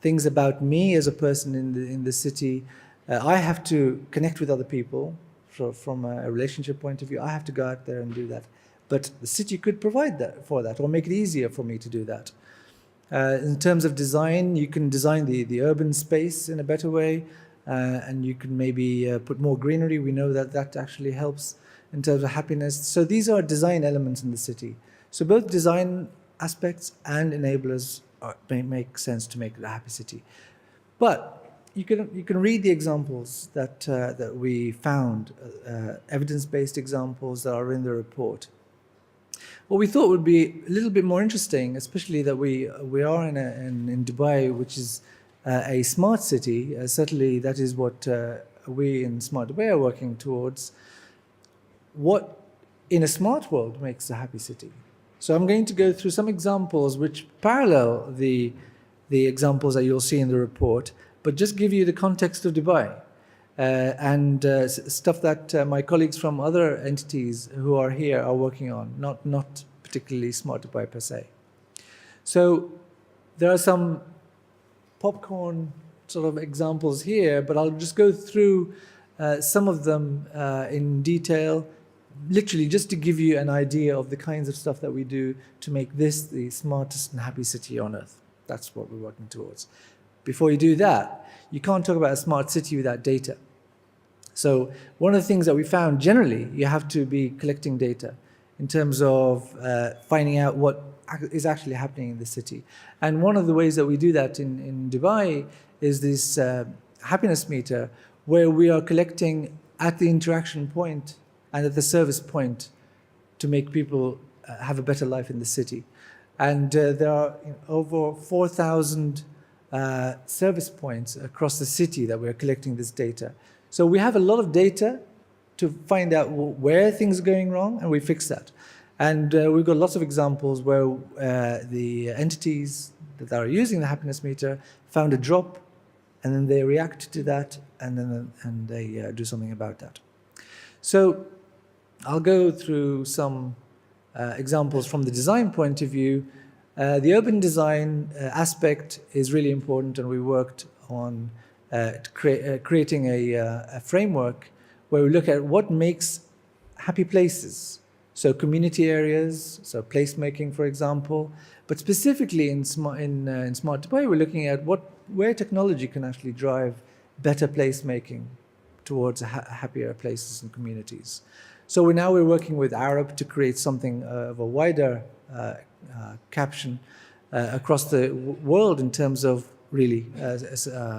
things about me as a person in the city, I have to connect with other people. So from a relationship point of view, I have to go out there and do that. But the city could provide that for that, or make it easier for me to do that. In terms of design, you can design the urban space in a better way, and you can maybe put more greenery. We know that actually helps in terms of happiness. So these are design elements in the city. So both design aspects and enablers make sense to make it a happy city. But you can read the examples that we found, evidence-based examples that are in the report. What we thought would be a little bit more interesting, especially that we are in Dubai, which is a smart city. Certainly, that is what we in Smart Dubai are working towards. What in a smart world makes a happy city? So I'm going to go through some examples which parallel the examples that you'll see in the report, but just give you the context of Dubai and stuff that my colleagues from other entities who are here are working on, not particularly Smart Dubai per se. So there are some popcorn sort of examples here, but I'll just go through some of them in detail, literally just to give you an idea of the kinds of stuff that we do to make this the smartest and happy city on earth. That's what we're working towards. Before you do that, you can't talk about a smart city without data. So one of the things that we found generally, you have to be collecting data in terms of finding out what is actually happening in the city. And one of the ways that we do that in Dubai is this happiness meter, where we are collecting at the interaction point and at the service point to make people have a better life in the city. And there are over 4,000 service points across the city that we're collecting this data. So we have a lot of data to find out where things are going wrong, and we fix that. And we've got lots of examples where the entities that are using the happiness meter found a drop, and then they react to that, and they do something about that. So I'll go through some examples from the design point of view. The urban design aspect is really important, and we worked on creating a framework where we look at what makes happy places. So community areas, so placemaking, for example. But specifically in Smart Dubai, we're looking at where technology can actually drive better placemaking towards happier places and communities. So we're working with Arab to create something of a wider caption across the world in terms of really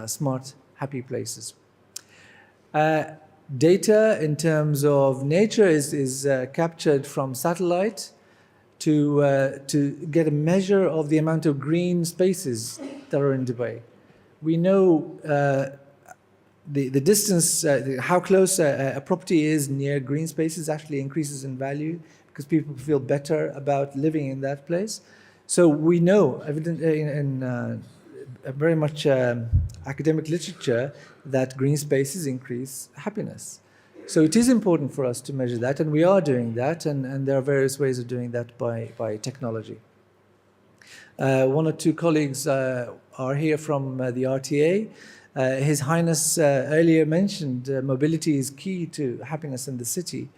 smart, happy places. Data in terms of nature is captured from satellite to get a measure of the amount of green spaces that are in Dubai. We know the distance, how close a property is near green spaces actually increases in value because people feel better about living in that place. So we know, in very much academic literature, that green spaces increase happiness. So it is important for us to measure that, and we are doing that, and there are various ways of doing that by technology. One or two colleagues are here from the RTA. His Highness earlier mentioned mobility is key to happiness in the city.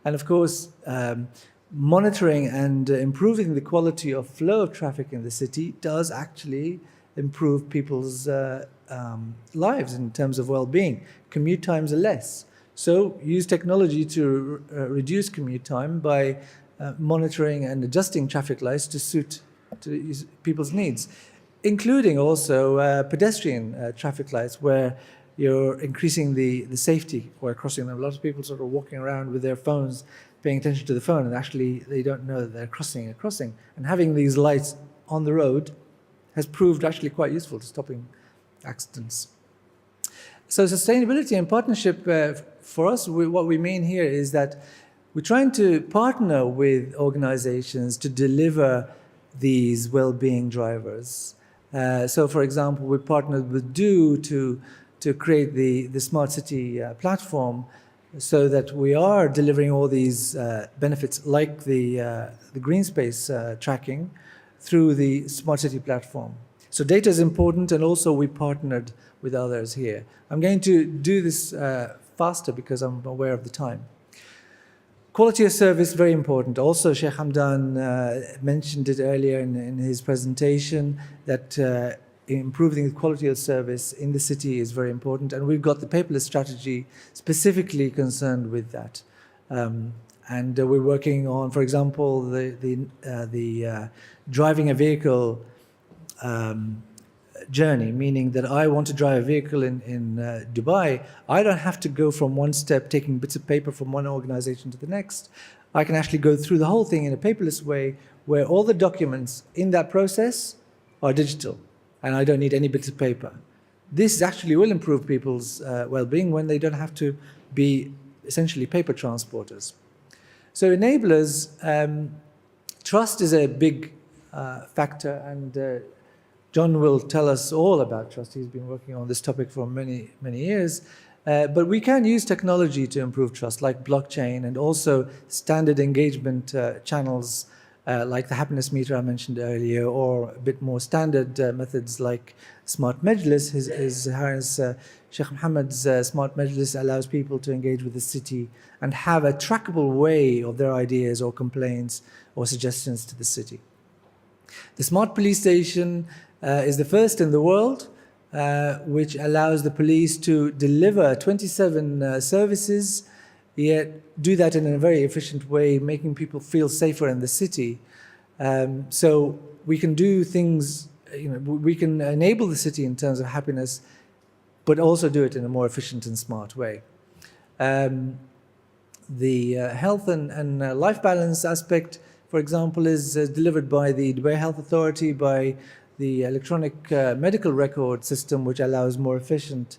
And of course, monitoring and improving the quality of flow of traffic in the city does actually improve people's lives in terms of well-being. Commute times are less. So use technology to reduce commute time by monitoring and adjusting traffic lights to suit people's needs, including also pedestrian traffic lights where you're increasing the safety while crossing them. A lot of people sort of walking around with their phones, paying attention to the phone, and actually they don't know that they're crossing a crossing. And having these lights on the road has proved actually quite useful to stopping accidents. So sustainability and partnership, for us, what we mean here is that we're trying to partner with organizations to deliver these well-being drivers. So for example, we partnered with Do to create the Smart City platform so that we are delivering all these benefits like the green space tracking through the Smart City platform. So data is important, and also we partnered with others here. I'm going to do this faster because I'm aware of the time. Quality of service, very important. Also, Sheikh Hamdan mentioned it earlier in his presentation that improving the quality of service in the city is very important, and we've got the paperless strategy specifically concerned with that. And we're working on, for example, the driving a vehicle journey, meaning that I want to drive a vehicle in Dubai. I don't have to go from one step, taking bits of paper from one organization to the next. I can actually go through the whole thing in a paperless way where all the documents in that process are digital, and I don't need any bits of paper. This actually will improve people's well-being when they don't have to be essentially paper transporters. So enablers, trust is a big factor, and John will tell us all about trust. He's been working on this topic for many, many years. But we can use technology to improve trust, like blockchain, and also standard engagement channels, like the happiness meter I mentioned earlier, or a bit more standard methods like Smart Majlis. His Highness Sheikh Mohammed's Smart Majlis allows people to engage with the city and have a trackable way of their ideas or complaints or suggestions to the city. The Smart Police Station is the first in the world, which allows the police to deliver 27 services, yet do that in a very efficient way, making people feel safer in the city. So we can do things, we can enable the city in terms of happiness, but also do it in a more efficient and smart way. The health and life balance aspect, for example, is delivered by the Dubai Health Authority, by the electronic medical record system, which allows more efficient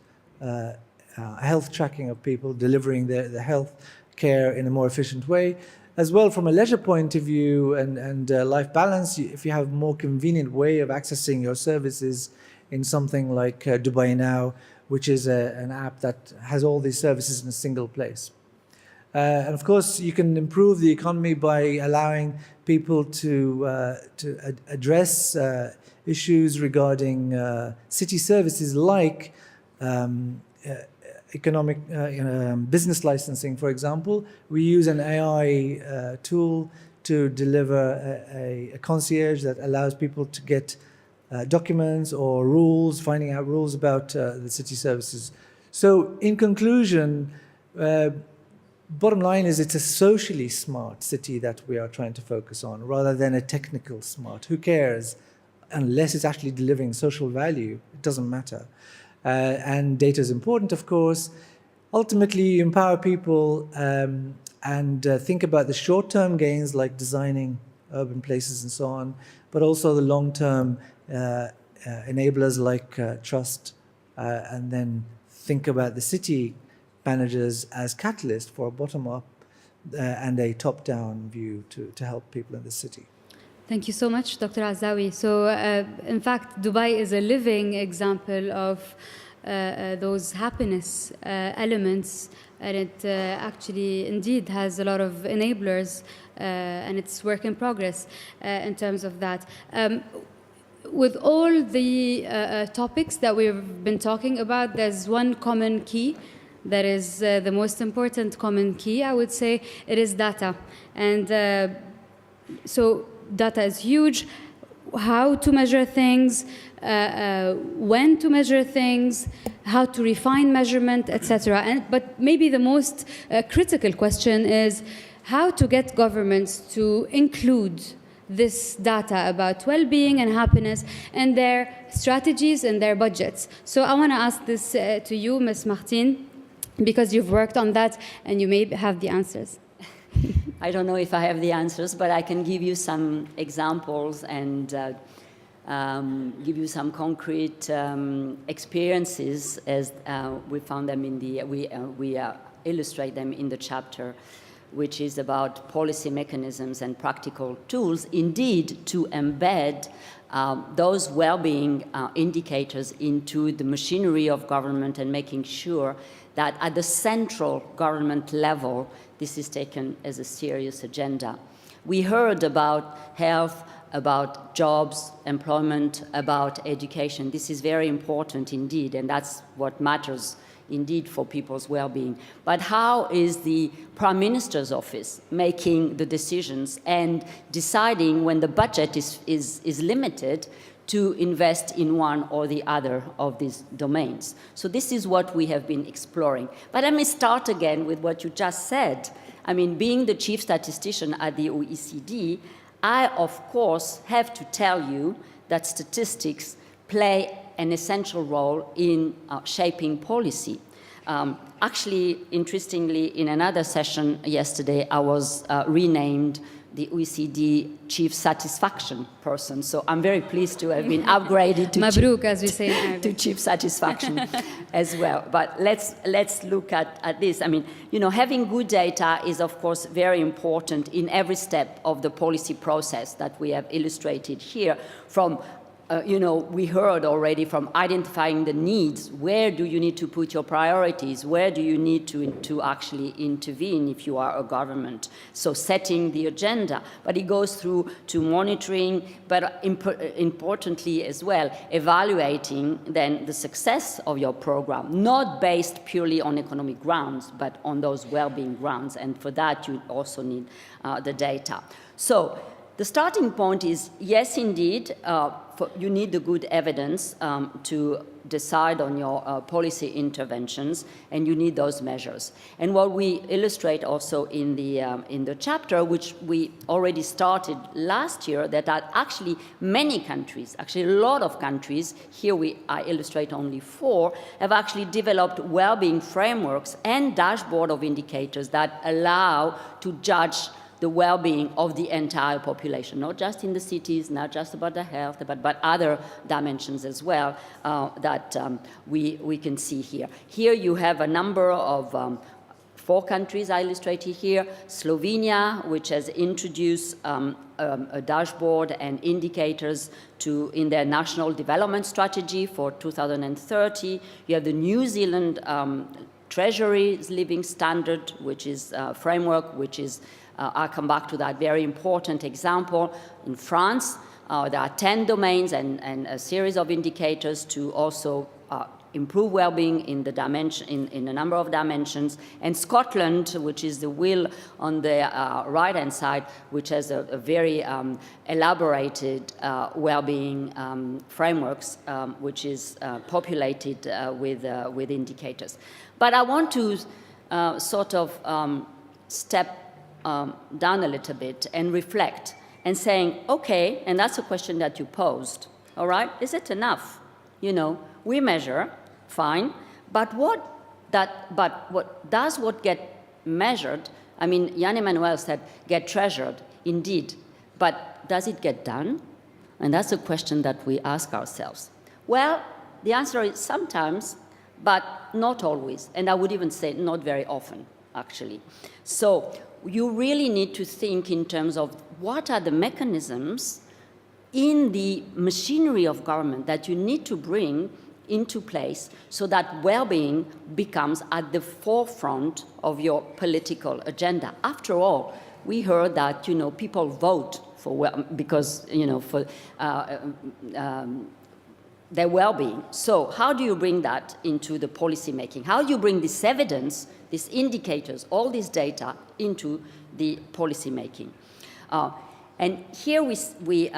health tracking of people, delivering the health care in a more efficient way. As well, from a leisure point of view and life balance, if you have a more convenient way of accessing your services in something like Dubai Now, which is an app that has all these services in a single place. And of course, you can improve the economy by allowing people to address issues regarding city services like economic business licensing, for example. We use an AI tool to deliver a concierge that allows people to get documents or rules, finding out rules about the city services. So in conclusion, bottom line is it's a socially smart city that we are trying to focus on rather than a technical smart. Who cares? Unless it's actually delivering social value, it doesn't matter. And data is important, of course. Ultimately, you empower people and think about the short-term gains like designing urban places and so on, but also the long-term enablers like trust, and then think about the city managers as catalyst for a bottom-up and a top-down view to help people in the city. Thank you so much, Dr. Azawi. So, in fact, Dubai is a living example of those happiness elements, and it actually indeed has a lot of enablers, and it's work in progress in terms of that. With all the topics that we've been talking about, there's one common key that is the most important common key, I would say. It is data. And so data is huge. How to measure things, when to measure things, how to refine measurement, etc. But maybe the most critical question is how to get governments to include this data about well-being and happiness in their strategies and their budgets. So I want to ask this to you, Ms. Martin, because you've worked on that and you may have the answers. I don't know if I have the answers, but I can give you some examples and give you some concrete experiences as we found them in the, we illustrate them in the chapter, which is about policy mechanisms and practical tools, indeed, to embed those well-being indicators into the machinery of government and making sure that at the central government level, this is taken as a serious agenda. We heard about health, about jobs, employment, about education. This is very important indeed, and that's what matters indeed for people's well-being. But how is the Prime Minister's office making the decisions and deciding when the budget is limited to invest in one or the other of these domains? So this is what we have been exploring. But let me start again with what you just said. I mean, being the chief statistician at the OECD, I, of course, have to tell you that statistics play an essential role in shaping policy. Actually, interestingly, in another session yesterday, I was renamed the OECD Chief Satisfaction Person. So I'm very pleased to have been upgraded to Mabruk, as we say in Arabic. to Chief Satisfaction as well. But let's look at this. I mean, you know, having good data is, of course, very important in every step of the policy process that we have illustrated here, from we heard already from identifying the needs. Where do you need to put your priorities? Where do you need to actually intervene if you are a government? So setting the agenda. But it goes through to monitoring, but importantly as well, evaluating then the success of your program, not based purely on economic grounds, but on those well-being grounds. And for that, you also need the data. So the starting point is, yes, indeed, you need the good evidence to decide on your policy interventions, and you need those measures. And what we illustrate also in the chapter, which we already started last year, that are actually many countries, actually a lot of countries, here I illustrate only 4, have actually developed well-being frameworks and dashboard of indicators that allow to judge the well-being of the entire population, not just in the cities, not just about the health, but other dimensions as well that we can see here. Here you have a number of 4 countries I illustrated here. Slovenia, which has introduced a dashboard and indicators in their national development strategy for 2030. You have the New Zealand Treasury's Living Standard, which is a framework, which is I'll come back to that very important example. In France, there are 10 domains and a series of indicators to also improve well-being in a number of dimensions. And Scotland, which is the wheel on the right-hand side, which has a very elaborated well-being frameworks, which is populated with indicators. But I want to sort of step down a little bit and reflect and saying, okay, and that's a question that you posed, all right, is it enough? We measure, fine, but what does what get measured? I mean, Jan Emmanuel said, get treasured, indeed, but does it get done? And that's a question that we ask ourselves. Well, the answer is sometimes, but not always, and I would even say not very often, actually. So you really need to think in terms of what are the mechanisms in the machinery of government that you need to bring into place so that well-being becomes at the forefront of your political agenda. After all, we heard that people vote for because for their well-being. So how do you bring that into the policy making? How do you bring this evidence, these indicators, all this data into the policy making? And here we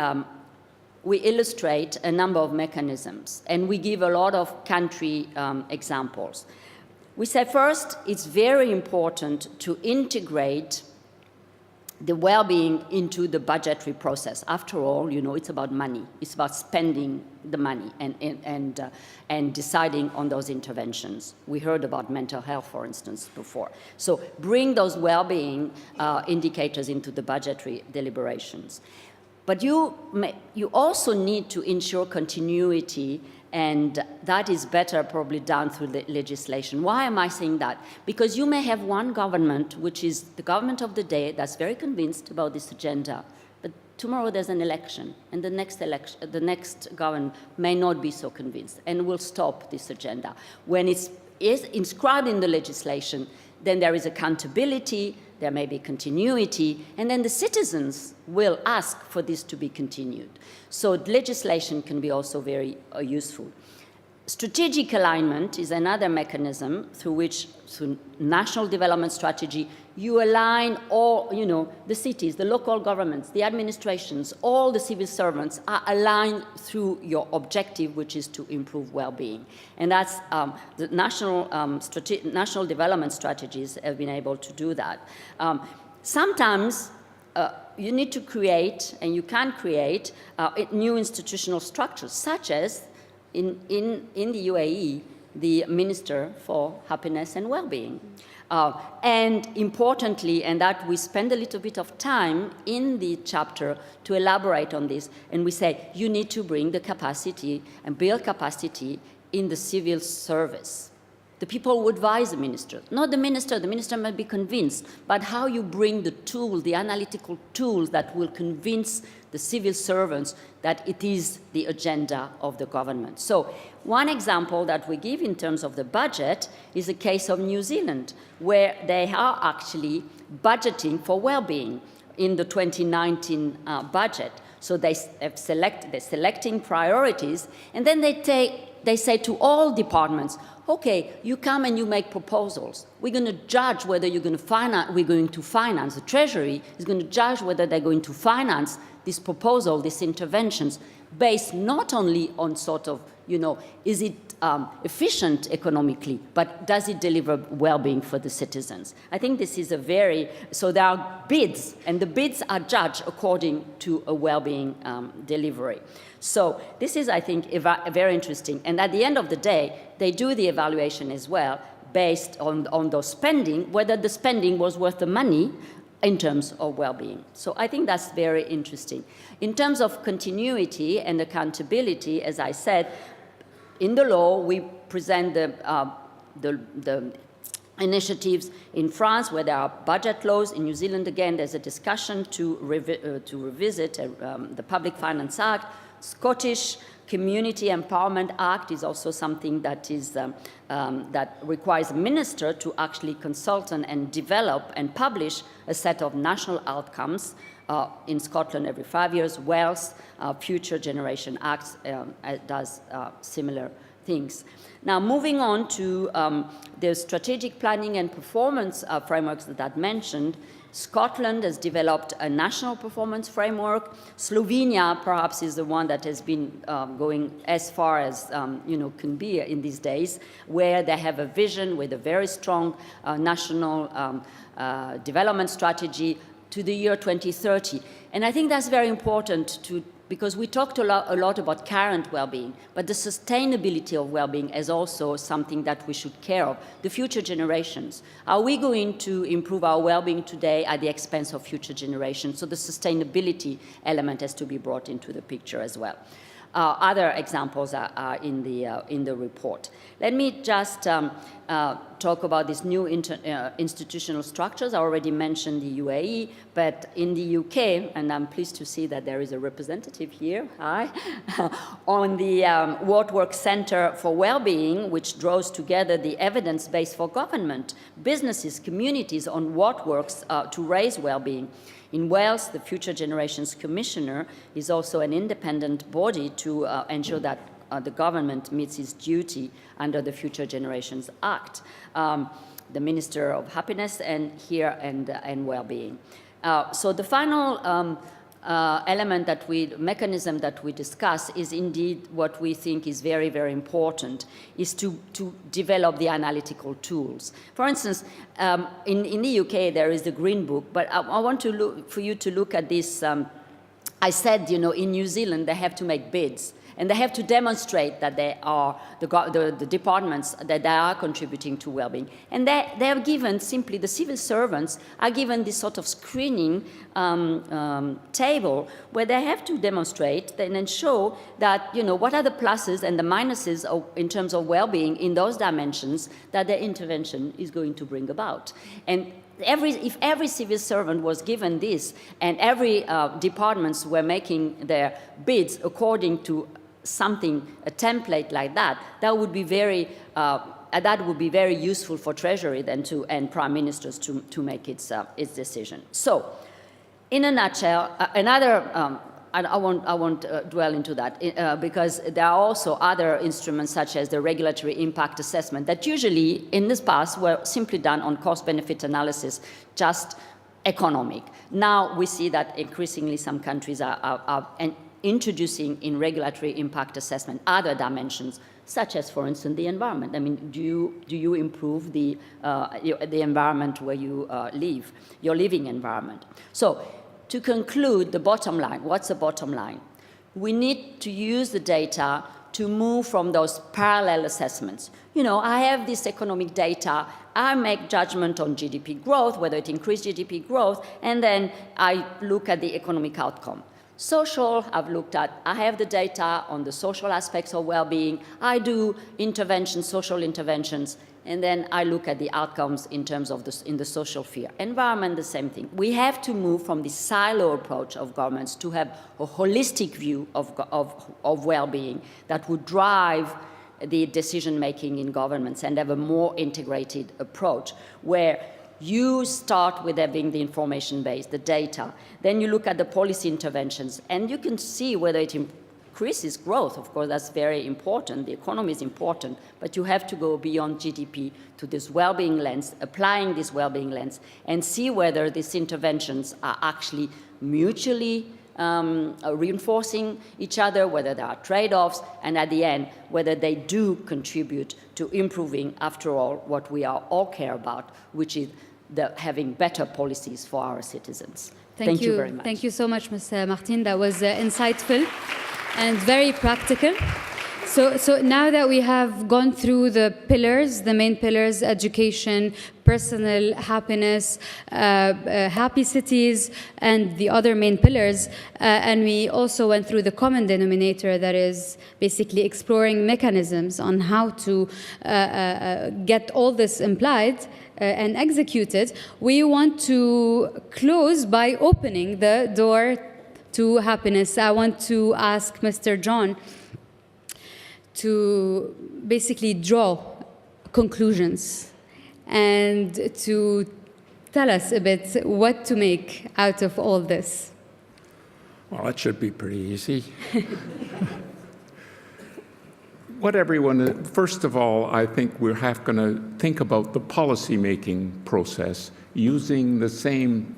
illustrate a number of mechanisms, and we give a lot of country examples. We say first, it's very important to integrate the well-being into the budgetary process. After all, it's about money. It's about spending the money and deciding on those interventions. We heard about mental health, for instance, before. So bring those well-being indicators into the budgetary deliberations. But you also need to ensure continuity, and that is better probably done through the legislation. Why am I saying that? Because you may have one government, which is the government of the day, that's very convinced about this agenda, but tomorrow there's an election, and the next government may not be so convinced and will stop this agenda. When it's inscribed in the legislation, then there is accountability, there may be continuity, and then the citizens will ask for this to be continued. So legislation can be also very useful. Strategic alignment is another mechanism through which, through national development strategy, you align all, the cities, the local governments, the administrations, all the civil servants are aligned through your objective, which is to improve well-being. And that's the national development strategies have been able to do that. Sometimes you need to create, and you can create, new institutional structures, such as in the UAE, the Minister for Happiness and Wellbeing. And importantly, and that we spend a little bit of time in the chapter to elaborate on this, and we say you need to bring the capacity and build capacity in the civil service. the people who advise the minister. Not the minister might be convinced, but how you bring the tools, the analytical tools that will convince the civil servants that it is the agenda of the government. So one example that we give in terms of the budget is the case of New Zealand, where they are actually budgeting for well-being in the 2019 budget. So they're selecting priorities, and then they say to all departments, okay, you come and you make proposals. We're going to judge whether we're going to finance, the Treasury is going to judge whether they're going to finance this proposal, these interventions, based not only on sort of, is it efficient economically, but does it deliver well-being for the citizens? I think this is so there are bids, and the bids are judged according to a well-being delivery. So this is, I think, very interesting. And at the end of the day, they do the evaluation as well, based on those spending, whether the spending was worth the money in terms of well-being. So I think that's very interesting. In terms of continuity and accountability, as I said, in the law, we present the initiatives in France where there are budget laws. In New Zealand, again, there's a discussion to revisit the Public Finance Act. Scottish Community Empowerment Act is also something that that requires a minister to actually consult and develop and publish a set of national outcomes. In Scotland, every 5 years. Wales, Future Generation Act does similar things. Now, moving on to the strategic planning and performance frameworks that I mentioned, Scotland has developed a national performance framework. Slovenia, perhaps, is the one that has been going as far as can be in these days, where they have a vision with a very strong national development strategy to the year 2030. And I think that's very important because we talked a lot about current well-being, but the sustainability of well-being is also something that we should care of. The future generations. Are we going to improve our well-being today at the expense of future generations? So the sustainability element has to be brought into the picture as well. Other examples are in the report. Let me just talk about these new institutional structures. I already mentioned the UAE, but in the UK, and I'm pleased to see that there is a representative here, hi, on the What Works Centre for Wellbeing, which draws together the evidence base for government, businesses, communities on what works to raise wellbeing. In Wales, the Future Generations Commissioner is also an independent body to ensure that the government meets its duty under the Future Generations Act. The Minister of Happiness and Wellbeing. So the final mechanism that we discuss is indeed what we think is very, very important, is to develop the analytical tools. For instance, in the UK there is the Green Book, but I want for you to look at this. I said, in New Zealand they have to make bids. And they have to demonstrate that they are, the departments, that they are contributing to well-being. And they are given, simply the civil servants are given this sort of screening table where they have to demonstrate and show that, what are the pluses and the minuses in terms of well-being in those dimensions that their intervention is going to bring about. And if every civil servant was given this and every departments were making their bids according to a template like that, that would be very useful for Treasury then and Prime Ministers to make its decision. So, in a nutshell, I won't dwell into that because there are also other instruments such as the regulatory impact assessment that usually in this past were simply done on cost-benefit analysis, just economic. Now we see that increasingly some countries are introducing in regulatory impact assessment other dimensions, such as, for instance, the environment. I mean, do you improve the environment where you live, your living environment? So, to conclude, the bottom line, what's the bottom line? We need to use the data to move from those parallel assessments. I have this economic data, I make judgment on GDP growth, whether it increased GDP growth, and then I look at the economic outcome. Social, I have the data on the social aspects of well-being. I do social interventions, And then I look at the outcomes in terms of in the social sphere. Environment, the same thing. We have to move from the silo approach of governments to have a holistic view of well-being that would drive the decision-making in governments and have a more integrated approach where you start with having the information base, the data. Then you look at the policy interventions, and you can see whether it increases growth. Of course, that's very important. The economy is important, but you have to go beyond GDP to this well-being lens, applying this well-being lens, and see whether these interventions are actually mutually reinforcing each other, whether there are trade-offs, and at the end, whether they do contribute to improving, after all, what we all care about, which is having better policies for our citizens. Thank you very much. Thank you so much, Ms. Martin. That was insightful and very practical. So now that we have gone through the pillars, the main pillars, education, personal happiness, happy cities, and the other main pillars, and we also went through the common denominator, that is basically exploring mechanisms on how to get all this implied and executed, we want to close by opening the door to happiness. I want to ask Mr. John to basically draw conclusions and to tell us a bit what to make out of all this. Well, it should be pretty easy. First of all, I think we're going to think about the policy-making process using the same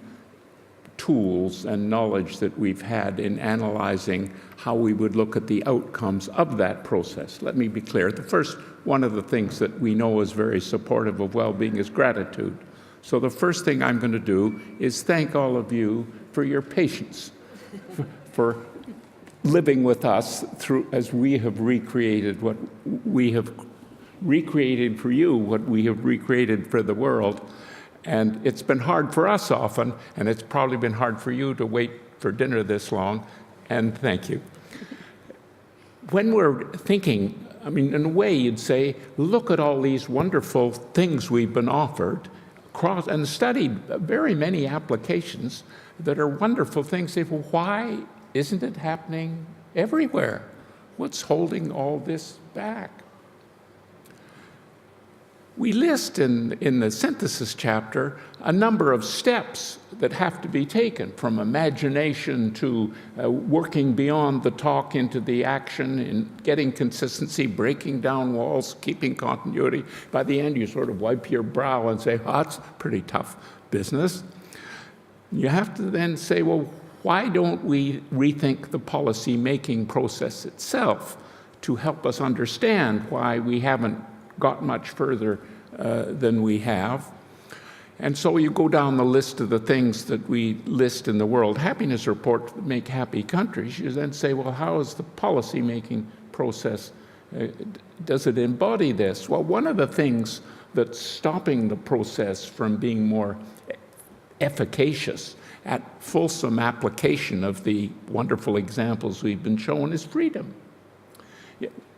tools and knowledge that we've had in analyzing how we would look at the outcomes of that process. Let me be clear. One of the things that we know is very supportive of well-being is gratitude. So the first thing I'm going to do is thank all of you for your patience, for living with us through as we have recreated what we have recreated for you, what we have recreated for the world. And it's been hard for us often, and it's probably been hard for you to wait for dinner this long, and thank you. When we're thinking, I mean, in a way you'd say, look at all these wonderful things we've been offered, and studied very many applications that are wonderful things. Say, well, why isn't it happening everywhere? What's holding all this back? We list in the synthesis chapter a number of steps that have to be taken, from imagination to working beyond the talk into the action, and getting consistency, breaking down walls, keeping continuity. By the end, you sort of wipe your brow and say, oh, that's pretty tough business. You have to then say, well, why don't we rethink the policy-making process itself to help us understand why we haven't got much further than we have? And so you go down the list of the things that we list in the World Happiness Report that make happy countries. You then say, well, how is the policy-making process, does it embody this? Well, one of the things that's stopping the process from being more efficacious at fulsome application of the wonderful examples we've been shown is freedom.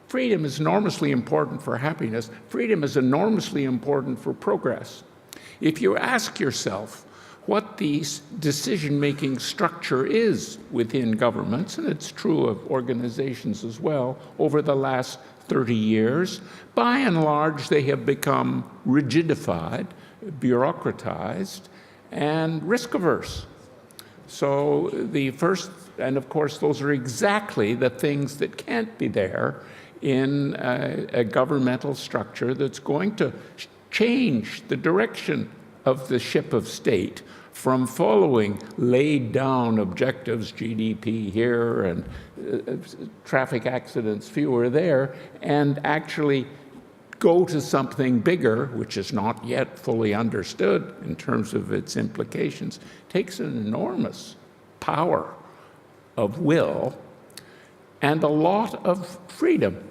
Freedom is enormously important for happiness. Freedom is enormously important for progress. If you ask yourself what the decision-making structure is within governments, and it's true of organizations as well, over the last 30 years, by and large, they have become rigidified, bureaucratized, and risk-averse. So the first, and of course, those are exactly the things that can't be there in a governmental structure that's going to change the direction of the ship of state from following laid down objectives, GDP here and traffic accidents fewer there, and actually go to something bigger, which is not yet fully understood in terms of its implications. Takes an enormous power of will and a lot of freedom.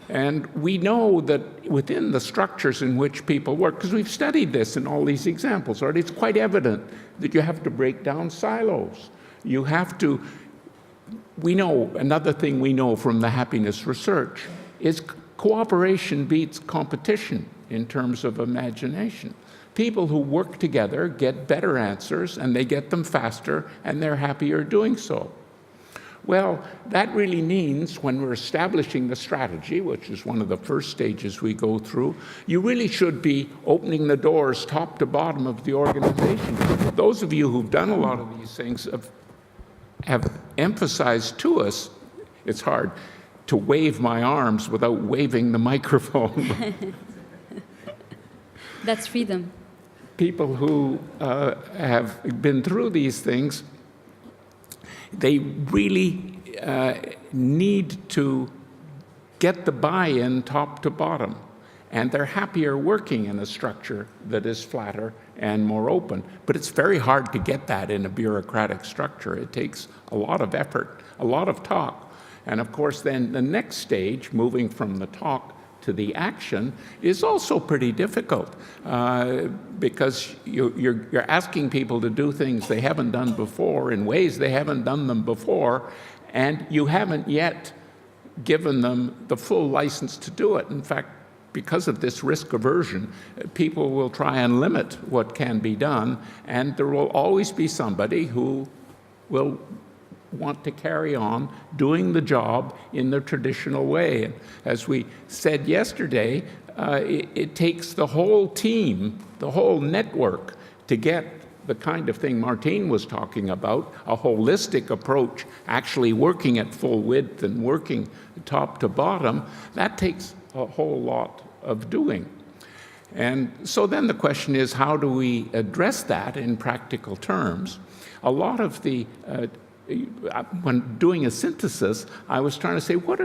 And we know that within the structures in which people work, because we've studied this in all these examples, right? It's quite evident that you have to break down silos. You have to, we know, another thing we know from the happiness research is cooperation beats competition in terms of imagination. People who work together get better answers, and they get them faster, and they're happier doing so. Well, that really means when we're establishing the strategy, which is one of the first stages we go through, you really should be opening the doors top to bottom of the organization. Those of you who've done a lot of these things have emphasized to us, it's hard to wave my arms without waving the microphone. That's freedom. People who have been through these things, they really need to get the buy-in top to bottom. And they're happier working in a structure that is flatter and more open. But it's very hard to get that in a bureaucratic structure. It takes a lot of effort, a lot of talk. And of course, then the next stage, moving from the talk to the action, is also pretty difficult because you're asking people to do things they haven't done before in ways they haven't done them before, and you haven't yet given them the full license to do it. In fact, because of this risk aversion, people will try and limit what can be done, and there will always be somebody who will want to carry on doing the job in the traditional way. And as we said yesterday, it takes the whole team, the whole network, to get the kind of thing Martine was talking about, a holistic approach, actually working at full width and working top to bottom. That takes a whole lot of doing. And so then the question is, how do we address that in practical terms? A lot of the when doing a synthesis, I was trying to say, what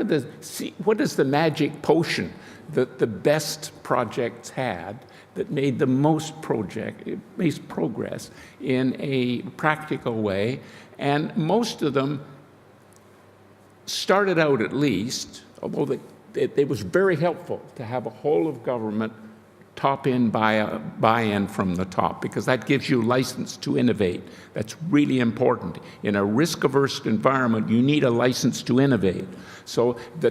is the magic potion that the best projects had that made the most progress in a practical way? And most of them started out, at least, although it was very helpful to have a whole of government top-in buy-in from the top, because that gives you license to innovate. That's really important. In a risk-averse environment, you need a license to innovate. So the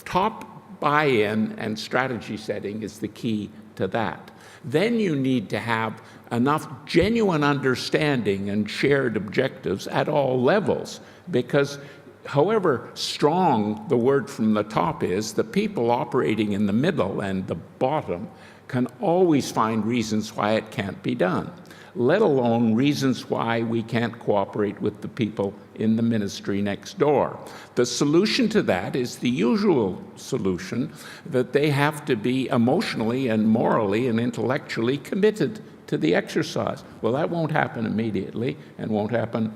top buy-in and strategy setting is the key to that. Then you need to have enough genuine understanding and shared objectives at all levels, because however strong the word from the top is, the people operating in the middle and the bottom can always find reasons why it can't be done, let alone reasons why we can't cooperate with the people in the ministry next door. The solution to that is the usual solution, that they have to be emotionally and morally and intellectually committed to the exercise. Well, that won't happen immediately and won't happen,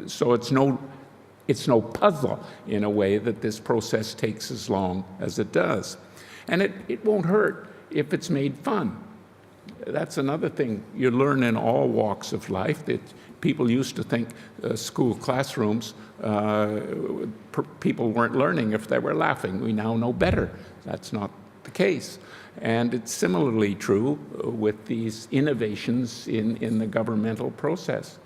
so it's no puzzle in a way that this process takes as long as it does. And it won't hurt if it's made fun. That's another thing you learn in all walks of life. That people used to think school classrooms, people weren't learning if they were laughing. We now know better. That's not the case. And it's similarly true with these innovations in the governmental process.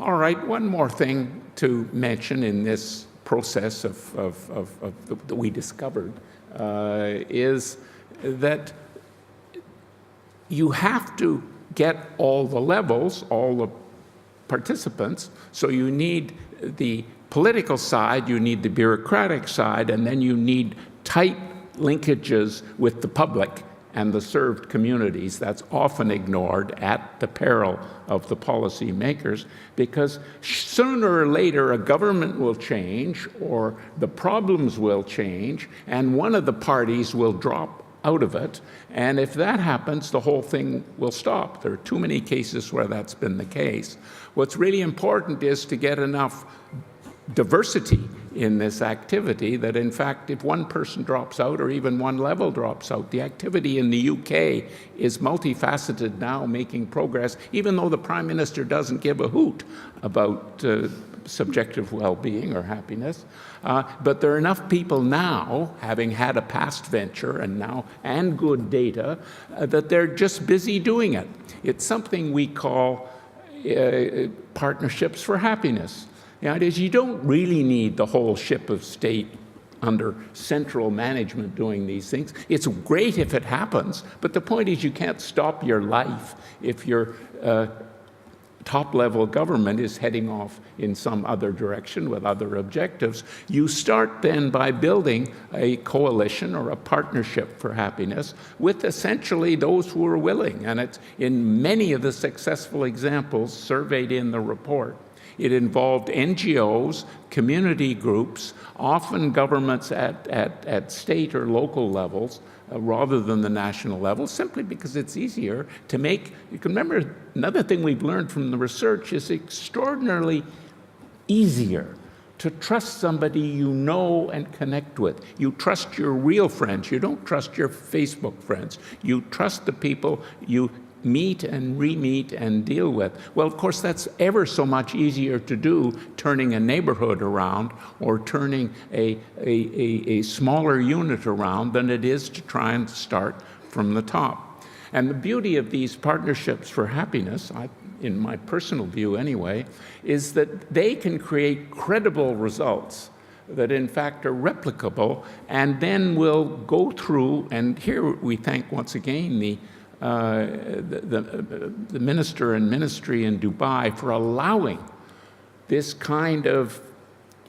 All right, one more thing to mention in this process that we discovered is that you have to get all the levels, all the participants. So you need the political side, you need the bureaucratic side, and then you need tight linkages with the public and the served communities. That's often ignored at the peril of the policy makers, because sooner or later a government will change or the problems will change and one of the parties will drop out of it. And if that happens, the whole thing will stop. There are too many cases where that's been the case. What's really important is to get enough diversity in this activity that, in fact, if one person drops out or even one level drops out, the activity in the UK is multifaceted now, making progress, even though the Prime Minister doesn't give a hoot about subjective well-being or happiness. But there are enough people now, having had a past venture and good data, that they're just busy doing it. It's something we call partnerships for happiness. It is, you don't really need the whole ship of state under central management doing these things. It's great if it happens, but the point is you can't stop your life if your top-level government is heading off in some other direction with other objectives. You start then by building a coalition or a partnership for happiness with essentially those who are willing. And it's in many of the successful examples surveyed in the report. It involved NGOs, community groups, often governments at state or local levels, rather than the national level, simply because it's easier to make. You can remember, another thing we've learned from the research is extraordinarily easier to trust somebody you know and connect with. You trust your real friends. You don't trust your Facebook friends. You trust the people you meet and re-meet and deal with. Well, of course, that's ever so much easier to do turning a neighborhood around or turning a smaller unit around than it is to try and start from the top. And the beauty of these partnerships for happiness, in my personal view anyway, is that they can create credible results that in fact are replicable and then will go through, and here we thank once again the minister and ministry in Dubai for allowing this kind of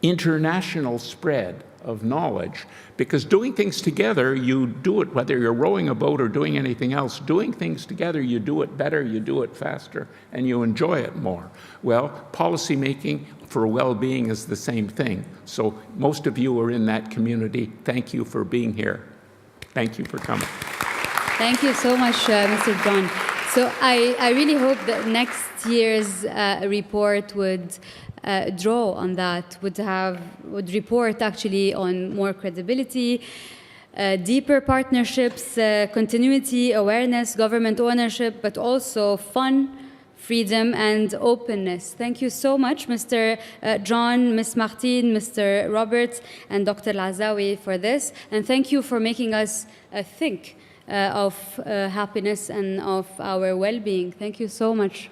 international spread of knowledge, because doing things together, you do it, whether you're rowing a boat or doing anything else, doing things together, you do it better, you do it faster, and you enjoy it more. Well, policy making for well-being is the same thing. So most of you are in that community. Thank you for being here. Thank you for coming. Thank you so much, Mr. John. So I really hope that next year's report would draw on that, would report actually on more credibility, deeper partnerships, continuity, awareness, government ownership, but also fun, freedom, and openness. Thank you so much, Mr. John, Ms. Martin, Mr. Roberts, and Dr. Lazawi for this. And thank you for making us think of happiness and of our well-being. Thank you so much.